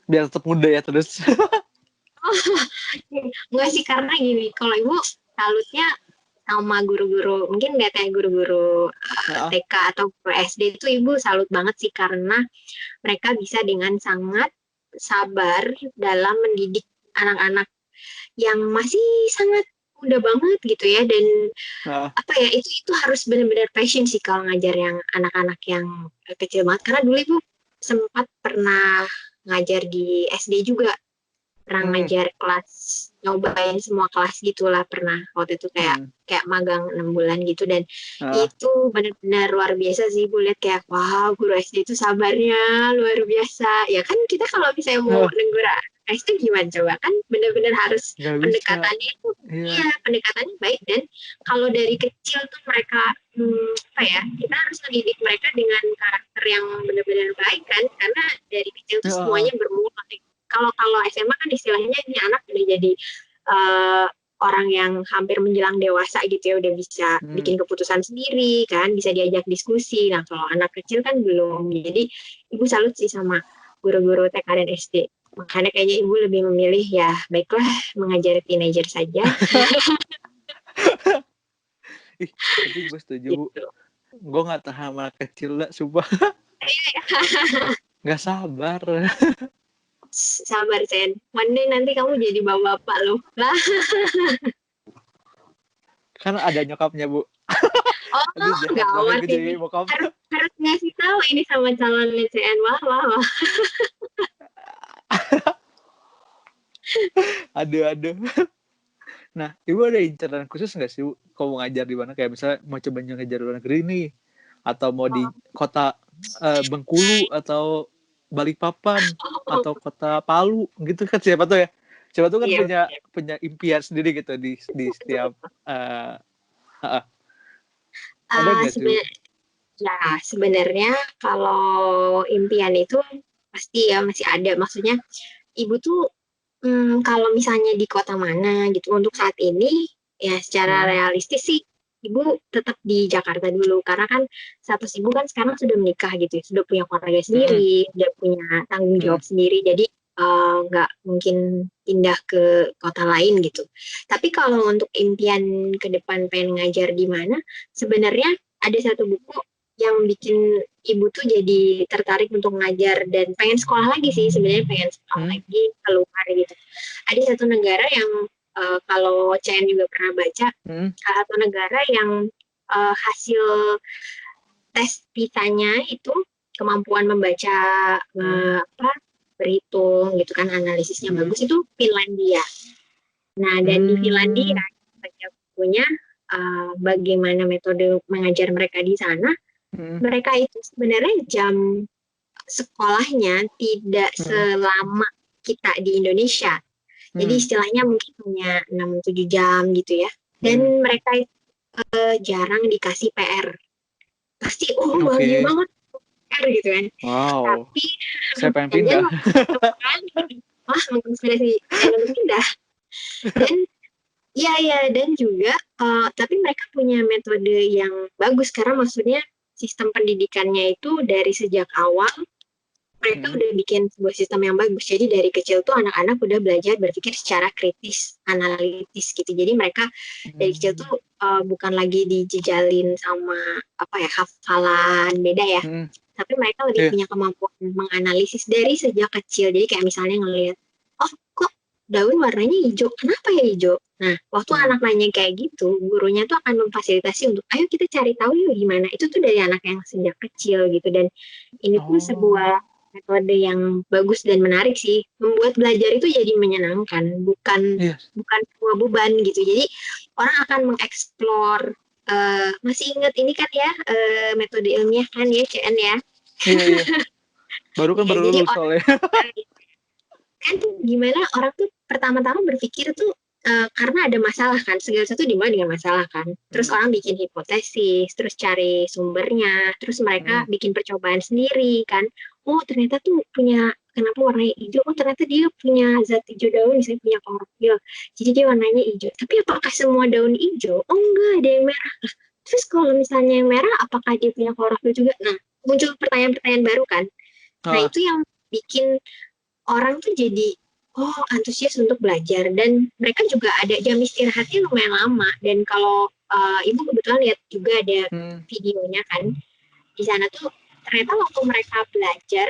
Biar tetap muda ya terus. Enggak sih, karena gini, kalau ibu salutnya sama guru-guru, mungkin nggak kayak guru-guru TK atau guru SD itu ibu salut banget sih, karena mereka bisa dengan sangat sabar dalam mendidik anak-anak yang masih sangat muda banget gitu ya, dan apa ya, itu harus benar-benar passion sih kalau ngajar yang anak-anak yang kecil banget. Karena dulu ibu sempat pernah ngajar di SD juga, pernah ngajar kelas, nyobain semua kelas gitulah, pernah waktu itu kayak magang 6 bulan gitu, dan itu benar-benar luar biasa sih. Ibu lihat kayak wow, guru SD itu sabarnya luar biasa ya kan. Kita kalau misalnya mau negur SD gimana coba, kan benar-benar harus pendekatannya itu pendekatannya baik, dan kalau dari kecil tuh mereka apa ya, kita harus mendidik mereka dengan karakter yang benar-benar baik kan, karena dari kecil tuh semuanya bermula. Kalau SMA kan istilahnya ini anak udah jadi orang yang hampir menjelang dewasa gitu ya, udah bisa bikin keputusan sendiri kan, bisa diajak diskusi. Nah kalau anak kecil kan belum. Jadi ibu salut sih sama guru-guru TK dan SD. Makanya kayaknya ibu lebih memilih ya baiklah mengajar teenager saja. Tapi gue setuju Bu. Gue nggak tahan sama kecil lah, sumpah. Nggak sabar. Sabar Sen, one day nanti kamu jadi bapak loh lah. Kan ada nyokapnya Bu. Oh gawat ini, harus ngasih tahu ini sama calon CN. Wah. Aduh. Nah, ibu ada inceran khusus nggak sih Bu, kalau mau ngajar di mana? Kayak misalnya mau coba ngajar di luar negeri nih, atau mau di kota Bengkulu atau Balikpapan atau kota Palu gitu kan, siapa tuh kan punya impian sendiri gitu di setiap ada nggak sih? Ya sebenarnya kalau impian itu pasti ya masih ada. Maksudnya ibu tuh kalau misalnya di kota mana gitu untuk saat ini ya secara realistis sih ibu tetap di Jakarta dulu, karena kan status ibu kan sekarang sudah menikah gitu ya, sudah punya keluarga sendiri, sudah punya tanggung jawab sendiri, jadi nggak mungkin pindah ke kota lain gitu. Tapi kalau untuk impian ke depan pengen ngajar di mana, sebenarnya ada satu buku yang bikin ibu tuh jadi tertarik untuk ngajar dan pengen sekolah lagi sih, sebenarnya pengen sekolah lagi keluar gitu. Ada satu negara yang kalau CN juga pernah baca, salah satu negara yang hasil tes PISA-nya itu kemampuan membaca, berhitung gitu kan, analisisnya bagus, itu Finlandia. Nah dan di Finlandia baca bukunya bagaimana metode mengajar mereka di sana. Mereka itu sebenarnya jam sekolahnya tidak selama kita di Indonesia. Jadi istilahnya mungkin punya 6-7 jam gitu ya. Dan mereka jarang dikasih PR. Pasti bahagia banget PR gitu kan. Wow. Tapi saya pengen pindah. Menginspirasi untuk pindah. Dan dan juga tapi mereka punya metode yang bagus, karena maksudnya sistem pendidikannya itu dari sejak awal mereka udah bikin sebuah sistem yang bagus. Jadi dari kecil tuh anak-anak udah belajar berpikir secara kritis, analitis gitu. Jadi mereka dari kecil tuh bukan lagi dijejalin sama hafalan beda ya, tapi mereka lebih punya kemampuan menganalisis dari sejak kecil. Jadi kayak misalnya ngelihat, oh kok daun warnanya hijau, kenapa ya hijau? Nah, waktu anak nanya kayak gitu, gurunya tuh akan memfasilitasi untuk, ayo kita cari tahu yuk gimana. Itu tuh dari anak yang sejak kecil gitu. Dan ini tuh sebuah metode yang bagus dan menarik sih. Membuat belajar itu jadi menyenangkan, bukan sebuah beban gitu. Jadi orang akan mengeksplor. Masih ingat ini kan ya, metode ilmiah kan ya, CN ya? Iya. Baru lulus soalnya. Kan gimana orang tuh pertama-tama berpikir tuh karena ada masalah kan, segala sesuatu dimulai dengan masalah kan. Terus orang bikin hipotesis, terus cari sumbernya, terus mereka bikin percobaan sendiri kan. Oh ternyata tuh punya, kenapa warnanya hijau? Oh ternyata dia punya zat hijau daun, misalnya punya klorofil, jadi dia warnanya hijau. Tapi apakah semua daun hijau? Oh enggak, ada yang merah. Terus kalau misalnya yang merah, apakah dia punya klorofil juga? Nah, muncul pertanyaan-pertanyaan baru kan. Nah itu yang bikin orang tuh jadi antusias untuk belajar, dan mereka juga ada jam istirahatnya lumayan lama. Dan kalau ibu kebetulan lihat juga ada videonya kan, di sana tuh ternyata waktu mereka belajar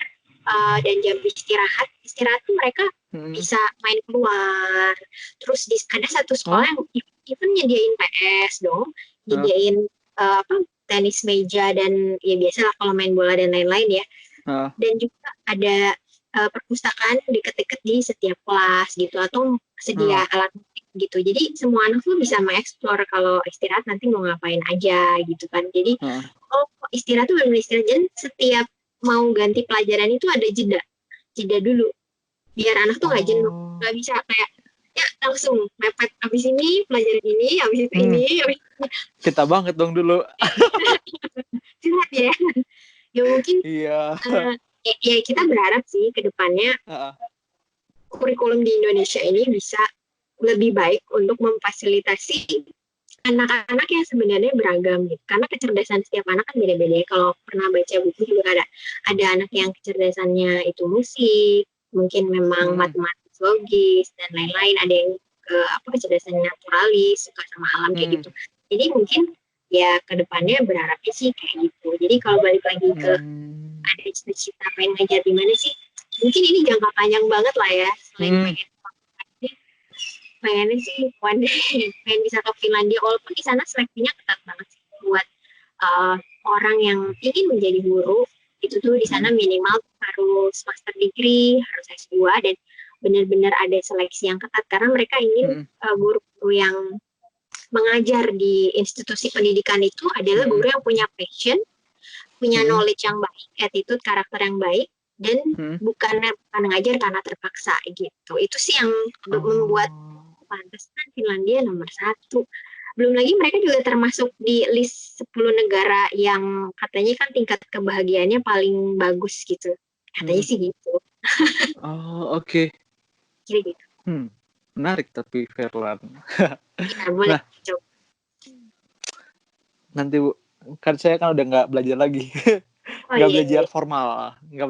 dan jam istirahat tuh mereka bisa main keluar. Terus ada satu sekolah yang even nyediain PS dong, nyediain tenis meja, dan ya biasalah kalau main bola dan lain-lain ya. Dan juga ada perpustakaan deket-deket di setiap kelas gitu, atau sedia alat musik gitu. Jadi semua anak tuh bisa mengeksplor kalau istirahat nanti mau ngapain aja gitu kan. Jadi istirahat tuh benar-benar istirahat. Dan setiap mau ganti pelajaran itu ada jeda dulu, biar anak tuh nggak jenuh, nggak bisa kayak ya langsung mepet, abis ini pelajaran ini, abis itu ini, abis itu. Kita banget dong dulu. Jelas ya. Ya mungkin ya kita berharap sih ke depannya kurikulum di Indonesia ini bisa lebih baik untuk memfasilitasi anak-anak yang sebenarnya beragam gitu. Karena kecerdasan setiap anak kan beda-beda. Kalau pernah baca buku juga ada anak yang kecerdasannya itu musik, mungkin memang matematis, logis dan lain-lain. Ada yang kecerdasannya naturalis, suka sama alam kayak gitu. Jadi mungkin ya ke depannya berharapnya sih kayak gitu. Jadi kalau balik lagi ke ada cita-cita pengen ngajar di mana sih? Mungkin ini jangka panjang banget lah ya. Selain pengennya sih one day pengen bisa ke Finlandia, walaupun di sana seleksinya ketat banget sih buat orang yang ingin menjadi guru. Itu tuh di sana minimal harus master degree, harus S2, dan benar-benar ada seleksi yang ketat karena mereka ingin guru-guru yang mengajar di institusi pendidikan itu adalah guru yang punya passion, punya knowledge yang baik, attitude, karakter yang baik, dan bukan ngajar karena terpaksa gitu. Itu sih yang membuat pantesan Finlandia nomor 1. Belum lagi mereka juga termasuk di list 10 negara yang katanya kan tingkat kebahagiaannya paling bagus gitu. Katanya sih gitu. Oke. Gitu. Menarik tapi Verlan. Ya, boleh coba. Nanti Bu, kan saya kan udah nggak belajar lagi. Nggak belajar formal. Iya,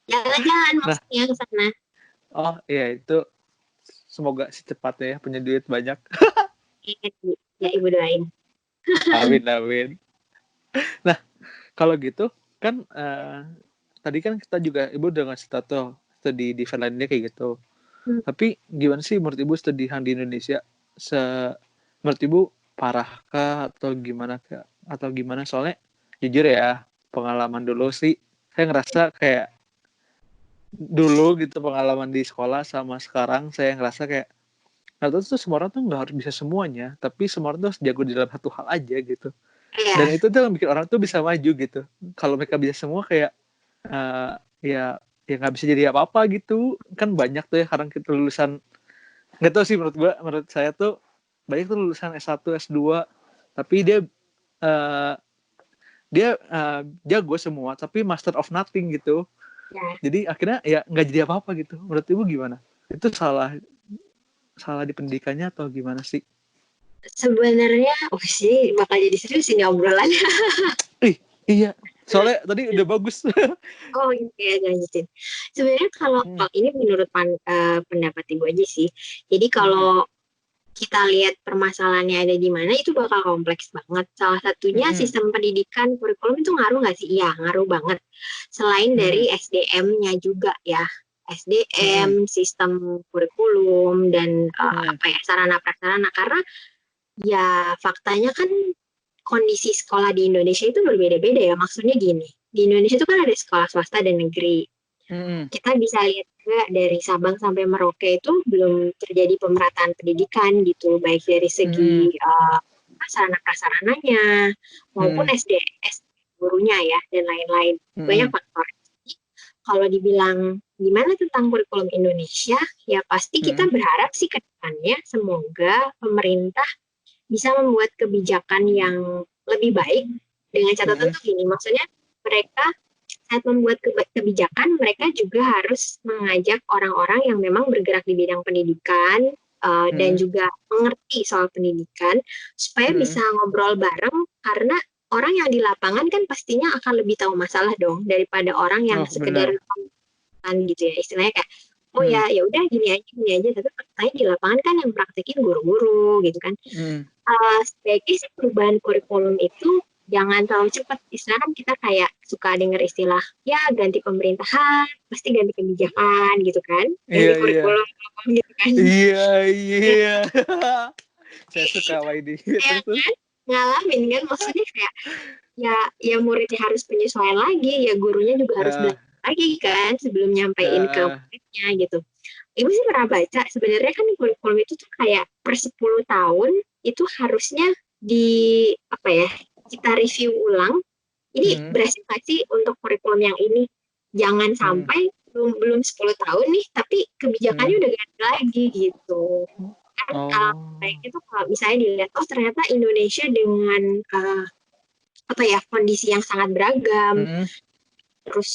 jalan-jalan maksudnya ke sana. Oh iya, itu semoga secepatnya ya, punya duit banyak. Ya ibu doain. Amin. Nah, kalau gitu kan tadi kan kita juga ibu udah ngasih tahu studi di Finlandia kayak gitu. Tapi gimana sih menurut ibu studihan di Indonesia? Menurut ibu parah kah atau gimana kah? Atau gimana? Soalnya jujur ya, pengalaman dulu sih saya ngerasa kayak dulu gitu pengalaman di sekolah sama sekarang saya ngerasa kayak tuh semua orang tuh nggak harus bisa semuanya, tapi semua orang tuh harus jago di dalam satu hal aja gitu. Dan itu tuh yang bikin orang tuh bisa maju gitu. Kalau mereka bisa semua kayak ya nggak bisa jadi apa-apa gitu. Kan banyak tuh ya sekarang kita lulusan, nggak tahu sih menurut saya tuh banyak tuh lulusan S1, S2 tapi dia jago semua tapi master of nothing gitu. Jadi akhirnya ya nggak jadi apa-apa gitu. Menurut ibu gimana? Itu salah di pendidikannya atau gimana sih? Sebenarnya sih bakal jadi serius ini obrolannya. Iya, soalnya tadi udah bagus. Iya, lanjutin. Sebenarnya kalau ini menurut pendapat ibu aja sih. Jadi kalau kita lihat permasalahannya ada di mana, itu bakal kompleks banget. Salah satunya sistem pendidikan kurikulum itu ngaruh nggak sih? Iya, ngaruh banget. Selain dari SDM-nya juga ya. SDM, sistem kurikulum, dan sarana prasarana. Karena ya faktanya kan kondisi sekolah di Indonesia itu berbeda-beda ya. Maksudnya gini, di Indonesia itu kan ada sekolah swasta dan negeri. Kita bisa lihat juga dari Sabang sampai Merauke itu belum terjadi pemerataan pendidikan gitu, baik dari segi sarana prasarananya maupun SDM gurunya ya, dan lain-lain. Banyak faktor. Kalau dibilang gimana tentang kurikulum Indonesia, ya pasti kita berharap sih ke depannya semoga pemerintah bisa membuat kebijakan yang lebih baik, dengan catatan tuh gini, maksudnya mereka saat membuat kebijakan, mereka juga harus mengajak orang-orang yang memang bergerak di bidang pendidikan dan juga mengerti soal pendidikan, supaya bisa ngobrol bareng, karena orang yang di lapangan kan pastinya akan lebih tahu masalah dong daripada orang yang sekedar gitu ya, istilahnya kayak ya udah gini aja, tapi faktanya di lapangan kan yang praktekin guru-guru gitu kan. Sebagai sih perubahan kurikulum itu jangan terlalu cepat. Istilahnya kan kita kayak suka dengar istilah ya ganti pemerintahan pasti ganti kebijakan gitu kan, ganti kurikulum gitu kan. Iya. Saya suka YD. Ya kan? Ngalamin kan, maksudnya kayak ya muridnya harus penyesuaian lagi, ya gurunya juga harus belajar lagi kan sebelum nyampein ke muridnya gitu. Ibu sih pernah baca sebenarnya kan kurikulum itu tuh kayak per 10 tahun itu harusnya kita review ulang. Ini berhasil nggak sih untuk kurikulum yang ini? Jangan sampai belum 10 tahun nih, tapi kebijakannya udah ganti lagi gitu. Kalau baiknya tuh kalau misalnya dilihat, ternyata Indonesia dengan kondisi yang sangat beragam, terus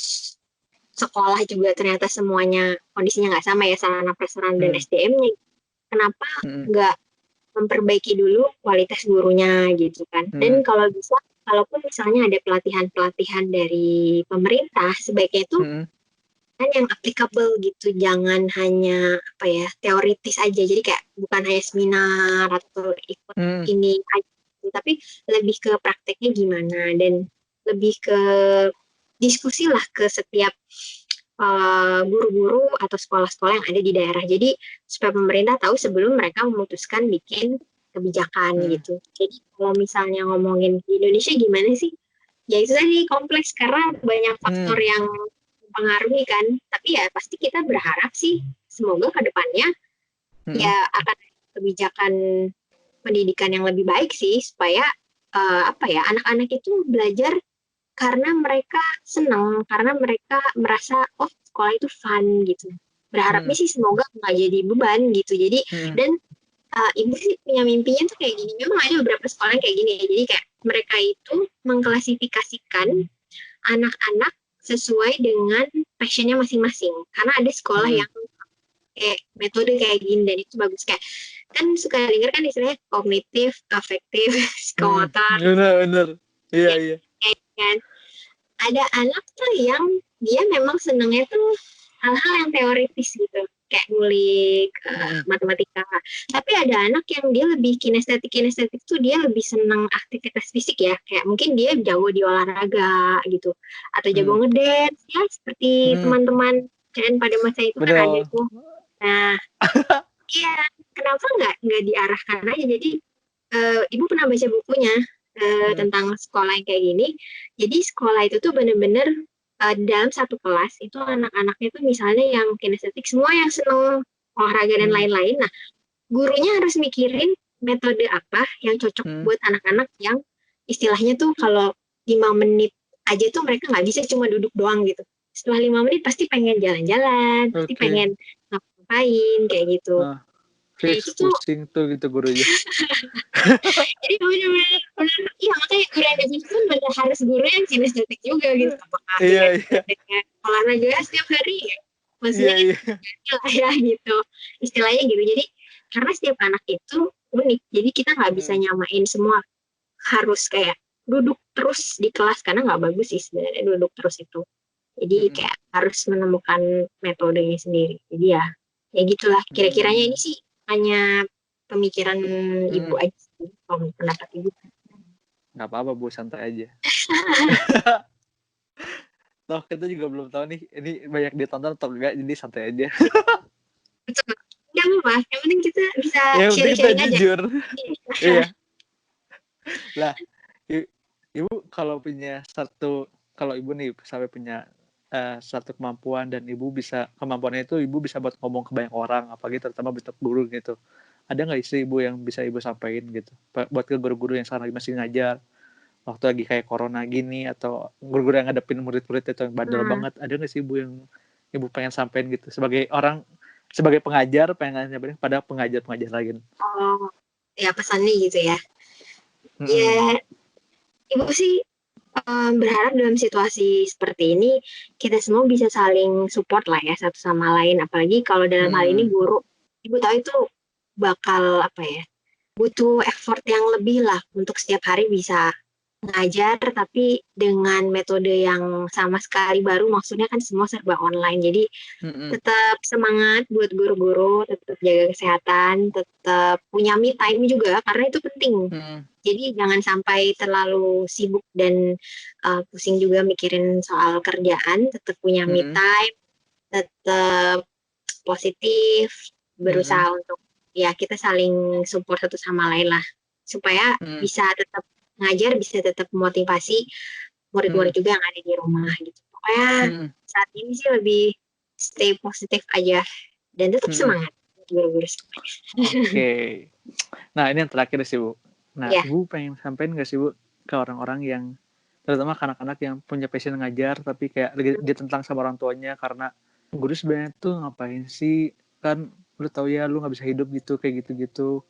sekolah juga ternyata semuanya kondisinya nggak sama ya, sarana prasarana dan SDM-nya. Kenapa nggak memperbaiki dulu kualitas gurunya gitu kan? Dan kalau bisa, kalaupun misalnya ada pelatihan-pelatihan dari pemerintah, sebaiknya itu kan yang applicable gitu, jangan hanya teoritis aja. Jadi kayak bukan hanya seminar atau ikut ini aja, tapi lebih ke prakteknya gimana, dan lebih ke diskusi lah ke setiap guru-guru atau sekolah-sekolah yang ada di daerah. Jadi supaya pemerintah tahu sebelum mereka memutuskan bikin kebijakan gitu. Jadi kalau misalnya ngomongin di Indonesia gimana sih? Ya itu tadi kompleks karena banyak faktor yang mempengaruhi kan. Tapi ya pasti kita berharap sih semoga ke depannya ya akan kebijakan pendidikan yang lebih baik sih, supaya anak-anak itu belajar karena mereka senang, karena mereka merasa sekolah itu fun gitu. Berharapnya sih semoga nggak jadi beban gitu. Jadi dan ibu sih punya mimpinya tuh kayak gini. Memang ada beberapa sekolah yang kayak gini. Jadi kayak mereka itu mengklasifikasikan anak-anak sesuai dengan passionnya masing-masing. Karena ada sekolah yang kayak metode kayak gini, dan itu bagus. Kayak kan suka dengar kan istilahnya kognitif, afektif, psikomotor. Benar. Iya. Kan ada anak tuh yang dia memang senangnya tuh hal-hal yang teoritis gitu, kayak ngulik matematika. Tapi ada anak yang dia lebih kinestetik tuh dia lebih senang aktivitas fisik ya, kayak mungkin dia jago di olahraga gitu, atau jago ngedance ya, seperti teman-teman kan pada masa itu kan ada tuh. Nah iya, kenapa nggak diarahkan aja? Jadi ibu pernah baca bukunya tentang sekolah yang kayak gini. Jadi sekolah itu tuh bener-bener dalam satu kelas itu anak-anaknya tuh misalnya yang kinestetik semua yang seneng olahraga dan lain-lain. Nah, gurunya harus mikirin metode apa yang cocok buat anak-anak yang istilahnya tuh kalau 5 menit aja tuh mereka nggak bisa cuma duduk doang gitu. Setelah 5 menit pasti pengen jalan-jalan, pasti pengen ngapain kayak gitu. Fix pusing tuh gitu gurunya. Jadi benar-benar makanya guru yang definisi pun benar harus guru yang kinestetik juga gitu. Apakah dengan olahraga setiap hari ya? Maksudnya ya gitu. Istilahnya gitu. Jadi karena setiap anak itu unik. Jadi kita nggak bisa nyamain semua. Harus kayak duduk terus di kelas, karena nggak bagus sih sebenarnya duduk terus itu. Jadi kayak harus menemukan metodenya sendiri. Jadi ya gitulah. Kira-kiranya ini sih hanya pemikiran ibu aja sih, pendapat ibu. Nggak apa-apa Bu, santai aja. Toh kita juga belum tahu nih ini banyak ditonton atau enggak, jadi santai aja. Betul. Nggak apa-apa, yang penting kita bisa Yang penting kita sharing-sharing aja. jujur. Iya. Lah, ibu kalau punya kalau ibu nih sampai punya satu kemampuan dan kemampuannya itu ibu bisa buat ngomong ke banyak orang, apalagi terutama buat guru gitu. Ada nggak sih ibu yang bisa ibu sampaikan gitu buat ke guru-guru yang sekarang masih ngajar waktu lagi kayak corona gini, atau guru-guru yang ngadepin murid-murid itu yang bandel banget, ada nggak sih ibu yang ibu pengen sampaikan gitu sebagai pengajar, pengen nyampein pada pengajar lain? Oh, ya pesannya gitu ya. Ya, ibu sih berharap dalam situasi seperti ini kita semua bisa saling support lah ya satu sama lain, apalagi kalau dalam hal ini guru. Ibu tahu itu bakal butuh effort yang lebih lah untuk setiap hari bisa ngajar, tapi dengan metode yang sama sekali baru, maksudnya kan semua serba online. Jadi tetap semangat buat guru-guru, tetap jaga kesehatan, tetap punya me time juga, karena itu penting. Jadi jangan sampai terlalu sibuk dan pusing juga mikirin soal kerjaan, tetap punya me time, tetap positif, berusaha untuk ya kita saling support satu sama lain lah, supaya bisa tetap ngajar, bisa tetap motivasi murid-murid juga yang ada di rumah gitu. Pokoknya saat ini sih lebih stay positif aja dan tetap semangat guru-guru semuanya. Oke. Nah, ini yang terakhir sih Bu. Nah, Ibu pengen sampein nggak sih Bu ke orang-orang yang terutama anak-anak yang punya passion ngajar tapi kayak ditentang sama orang tuanya karena guru sebenarnya tuh ngapain sih, kan lu tahu ya lu nggak bisa hidup gitu kayak gitu-gitu.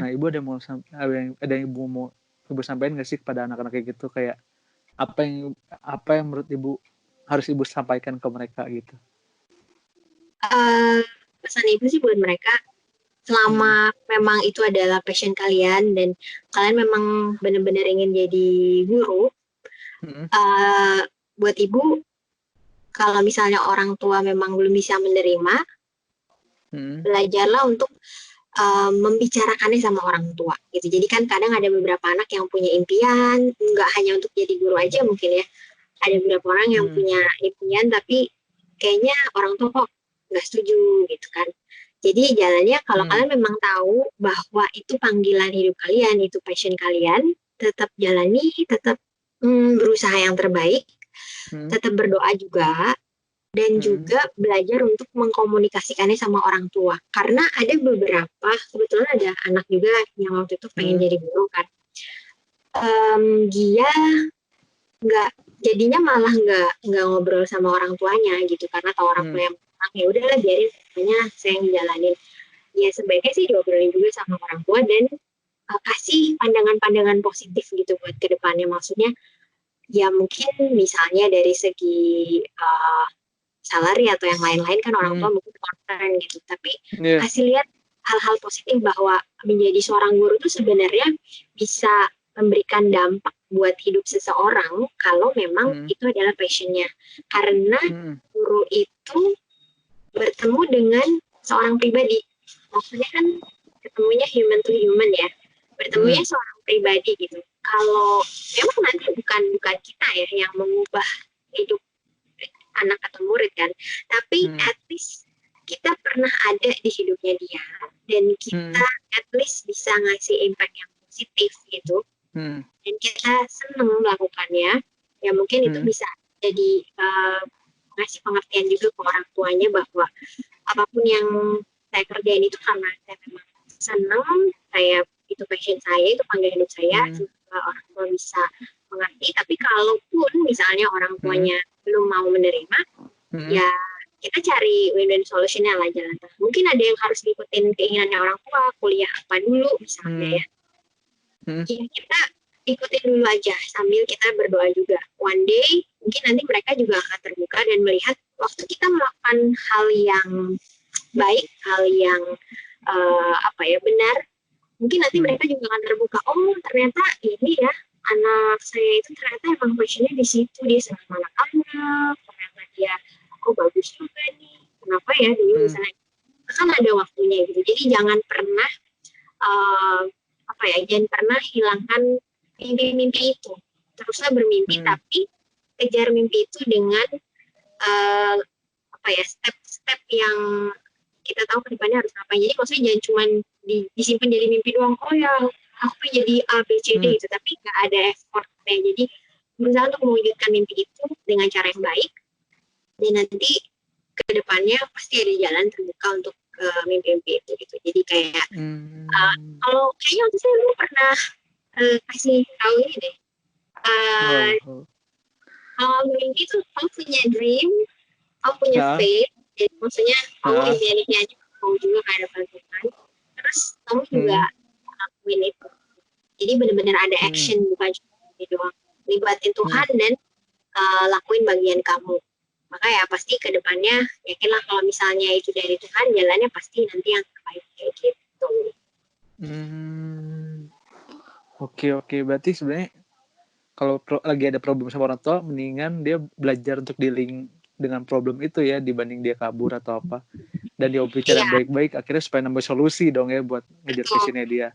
Nah, Ibu ada yang Ibu mau Ibu sampaikan nggak sih kepada anak-anak kayak gitu, kayak apa yang menurut Ibu harus Ibu sampaikan ke mereka gitu? Pesan Ibu sih buat mereka, selama memang itu adalah passion kalian dan kalian memang benar-benar ingin jadi guru, buat Ibu, kalau misalnya orang tua memang belum bisa menerima, belajarlah untuk membicarakannya sama orang tua gitu. Jadi kan kadang ada beberapa anak yang punya impian, nggak hanya untuk jadi guru aja mungkin ya. Ada beberapa orang yang punya impian tapi kayaknya orang tua kok nggak setuju gitu kan. Jadi jalannya kalau kalian memang tahu bahwa itu panggilan hidup kalian, itu passion kalian, tetap jalani, tetap berusaha yang terbaik, tetap berdoa juga, dan juga belajar untuk mengkomunikasikannya sama orang tua. Karena ada beberapa, kebetulan ada anak juga yang waktu itu pengen jadi guru kan. Dia jadinya malah nggak ngobrol sama orang tuanya gitu, karena tahu orang tua yang ya udahlah biarin, pokoknya saya yang jalanin. Ya sebaiknya sih diobrolin juga sama orang tua dan kasih pandangan-pandangan positif gitu buat kedepannya. Maksudnya ya mungkin misalnya dari segi salary atau yang lain-lain kan orang tua mungkin concern gitu, tapi kasih lihat hal-hal positif bahwa menjadi seorang guru itu sebenarnya bisa memberikan dampak buat hidup seseorang kalau memang itu adalah passionnya. Karena guru itu bertemu dengan seorang pribadi, maksudnya kan ketemunya human to human ya, bertemunya seorang pribadi gitu. Kalau memang nanti bukan kita ya yang mengubah hidup anak atau murid kan, tapi at least kita pernah ada di hidupnya dia dan kita at least bisa ngasih impact yang positif gitu, dan kita seneng melakukannya. Ya mungkin itu bisa jadi ngasih pengertian juga ke orang tuanya bahwa apapun yang saya kerjain itu karena saya memang seneng, saya itu passion saya, itu panggilan hidup saya. Juga orang tua bisa mengerti. Tapi kalaupun misalnya orang tuanya belum mau menerima, ya kita cari win-win solution-nya lah, jalan tengah. Mungkin ada yang harus diikutin keinginannya orang tua, kuliah apa dulu misalnya ya. Ya kita ikutin dulu aja sambil kita berdoa juga. One day mungkin nanti mereka juga akan terbuka dan melihat waktu kita melakukan hal yang baik, hal yang benar, mungkin nanti mereka juga akan terbuka. Oh ternyata ini ya, anak saya itu ternyata emang passionnya di situ, dia senang anak-anak, ternyata dia bagus juga nih, kenapa ya dulu misalnya, kan ada waktunya gitu. Jadi jangan pernah jangan pernah hilangkan mimpi-mimpi itu. Teruslah bermimpi, tapi kejar mimpi itu dengan step-step yang kita tahu ke depannya harus ngapain. Jadi maksudnya jangan cuma disimpan jadi mimpi doang. Oh ya, aku pengen jadi A, B, C, D gitu, tapi nggak ada effortnya. Jadi berusaha untuk mewujudkan mimpi itu dengan cara yang baik, dan nanti ke depannya pasti ada jalan terbuka untuk mimpi-mimpi itu gitu. Jadi kayak kalau kayaknya waktu saya dulu pernah kasih tahu ini deh. Kalau mimpi itu kamu punya dream, kamu punya faith, jadi maksudnya kamu impiannya aja, kamu juga kayak ada Tuhan, terus kamu juga lakuin itu. Jadi benar-benar ada action, bukan cuma mimpi doang. Libatin Tuhan dan lakuin bagian kamu. Maka ya pasti ke depannya yakinlah kalau misalnya itu dari Tuhan, jalannya pasti nanti yang terbaik kayak gitu. Oke. Berarti sebenarnya kalau lagi ada problem sama orang tua, mendingan dia belajar untuk dealing dengan problem itu ya, dibanding dia kabur atau apa. Dan dia bicara baik-baik, akhirnya supaya nambah solusi dong ya buat ngejar passionnya dia.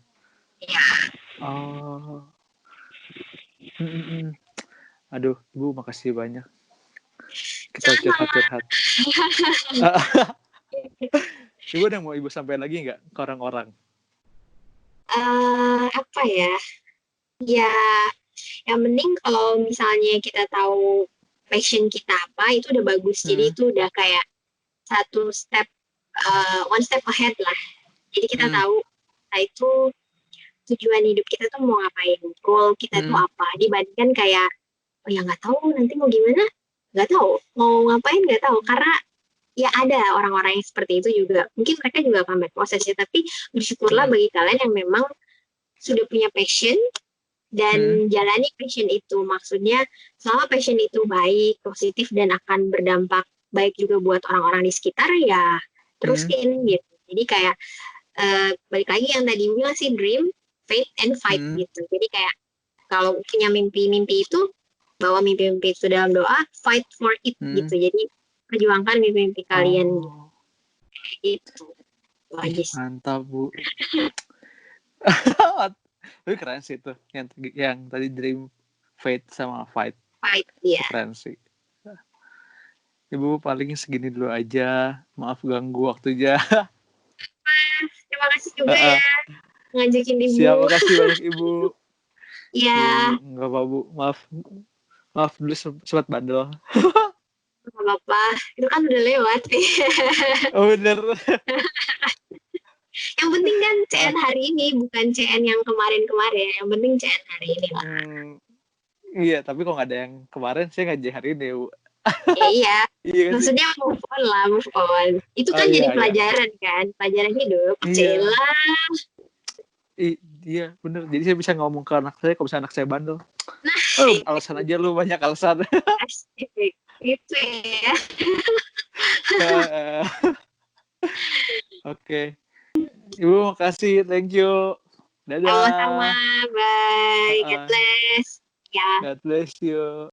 Iya. Oh. Aduh, Ibu makasih banyak. Kita curhat-curhat. Ibu ada mau Ibu sampaikan lagi nggak ke orang-orang? Apa ya? Ya, yang penting kalau misalnya kita tahu passion kita apa, itu udah bagus. Jadi itu udah kayak satu step, one step ahead lah. Jadi kita tahu, nah itu tujuan hidup kita tuh mau ngapain, goal kita tuh apa. Dibandingkan kayak, oh ya nggak tahu nanti mau gimana, nggak tahu, mau ngapain nggak tahu. Karena ya ada orang-orang yang seperti itu juga. Mungkin mereka juga akan berproses ya, tapi bersyukurlah bagi kalian yang memang sudah punya passion dan jalani passion itu. Maksudnya selama passion itu baik, positif, dan akan berdampak baik juga buat orang-orang di sekitar, ya terusin gitu. Jadi kayak balik lagi yang tadi bilang sih, dream, faith, and fight gitu. Jadi kayak kalau punya mimpi-mimpi itu, bawa mimpi-mimpi itu dalam doa, fight for it gitu. Jadi perjuangkan mimpi-mimpi kalian gitu. Mantap, Bu. Tapi keren sih itu yang tadi dream, faith, sama fight. Iya. Keren sih. Ibu paling segini dulu aja. Maaf ganggu waktunya. Terima kasih juga ya ngajakin Ibu. Siap, makasih banyak Ibu. Iya. Nggak apa Bu, maaf dulu sempat bandel. Nggak apa-apa, itu kan udah lewat. Oh bener. Yang penting kan CN hari ini, bukan CN yang kemarin-kemarin. Yang penting CN hari ini lah. Iya, tapi kalau nggak ada yang kemarin, saya ngajar hari ini, Bu. Iya. Maksudnya move on lah, move on. Itu kan jadi pelajaran kan, pelajaran hidup. Celah. Iya, bener. Jadi saya bisa ngomong ke anak saya, kalau misalnya anak saya bandel. Alasan aja lu, banyak alasan. Gitu ya. Oke. Ibu makasih, thank you. Dadah. Sama-sama, bye. God bless. God bless you.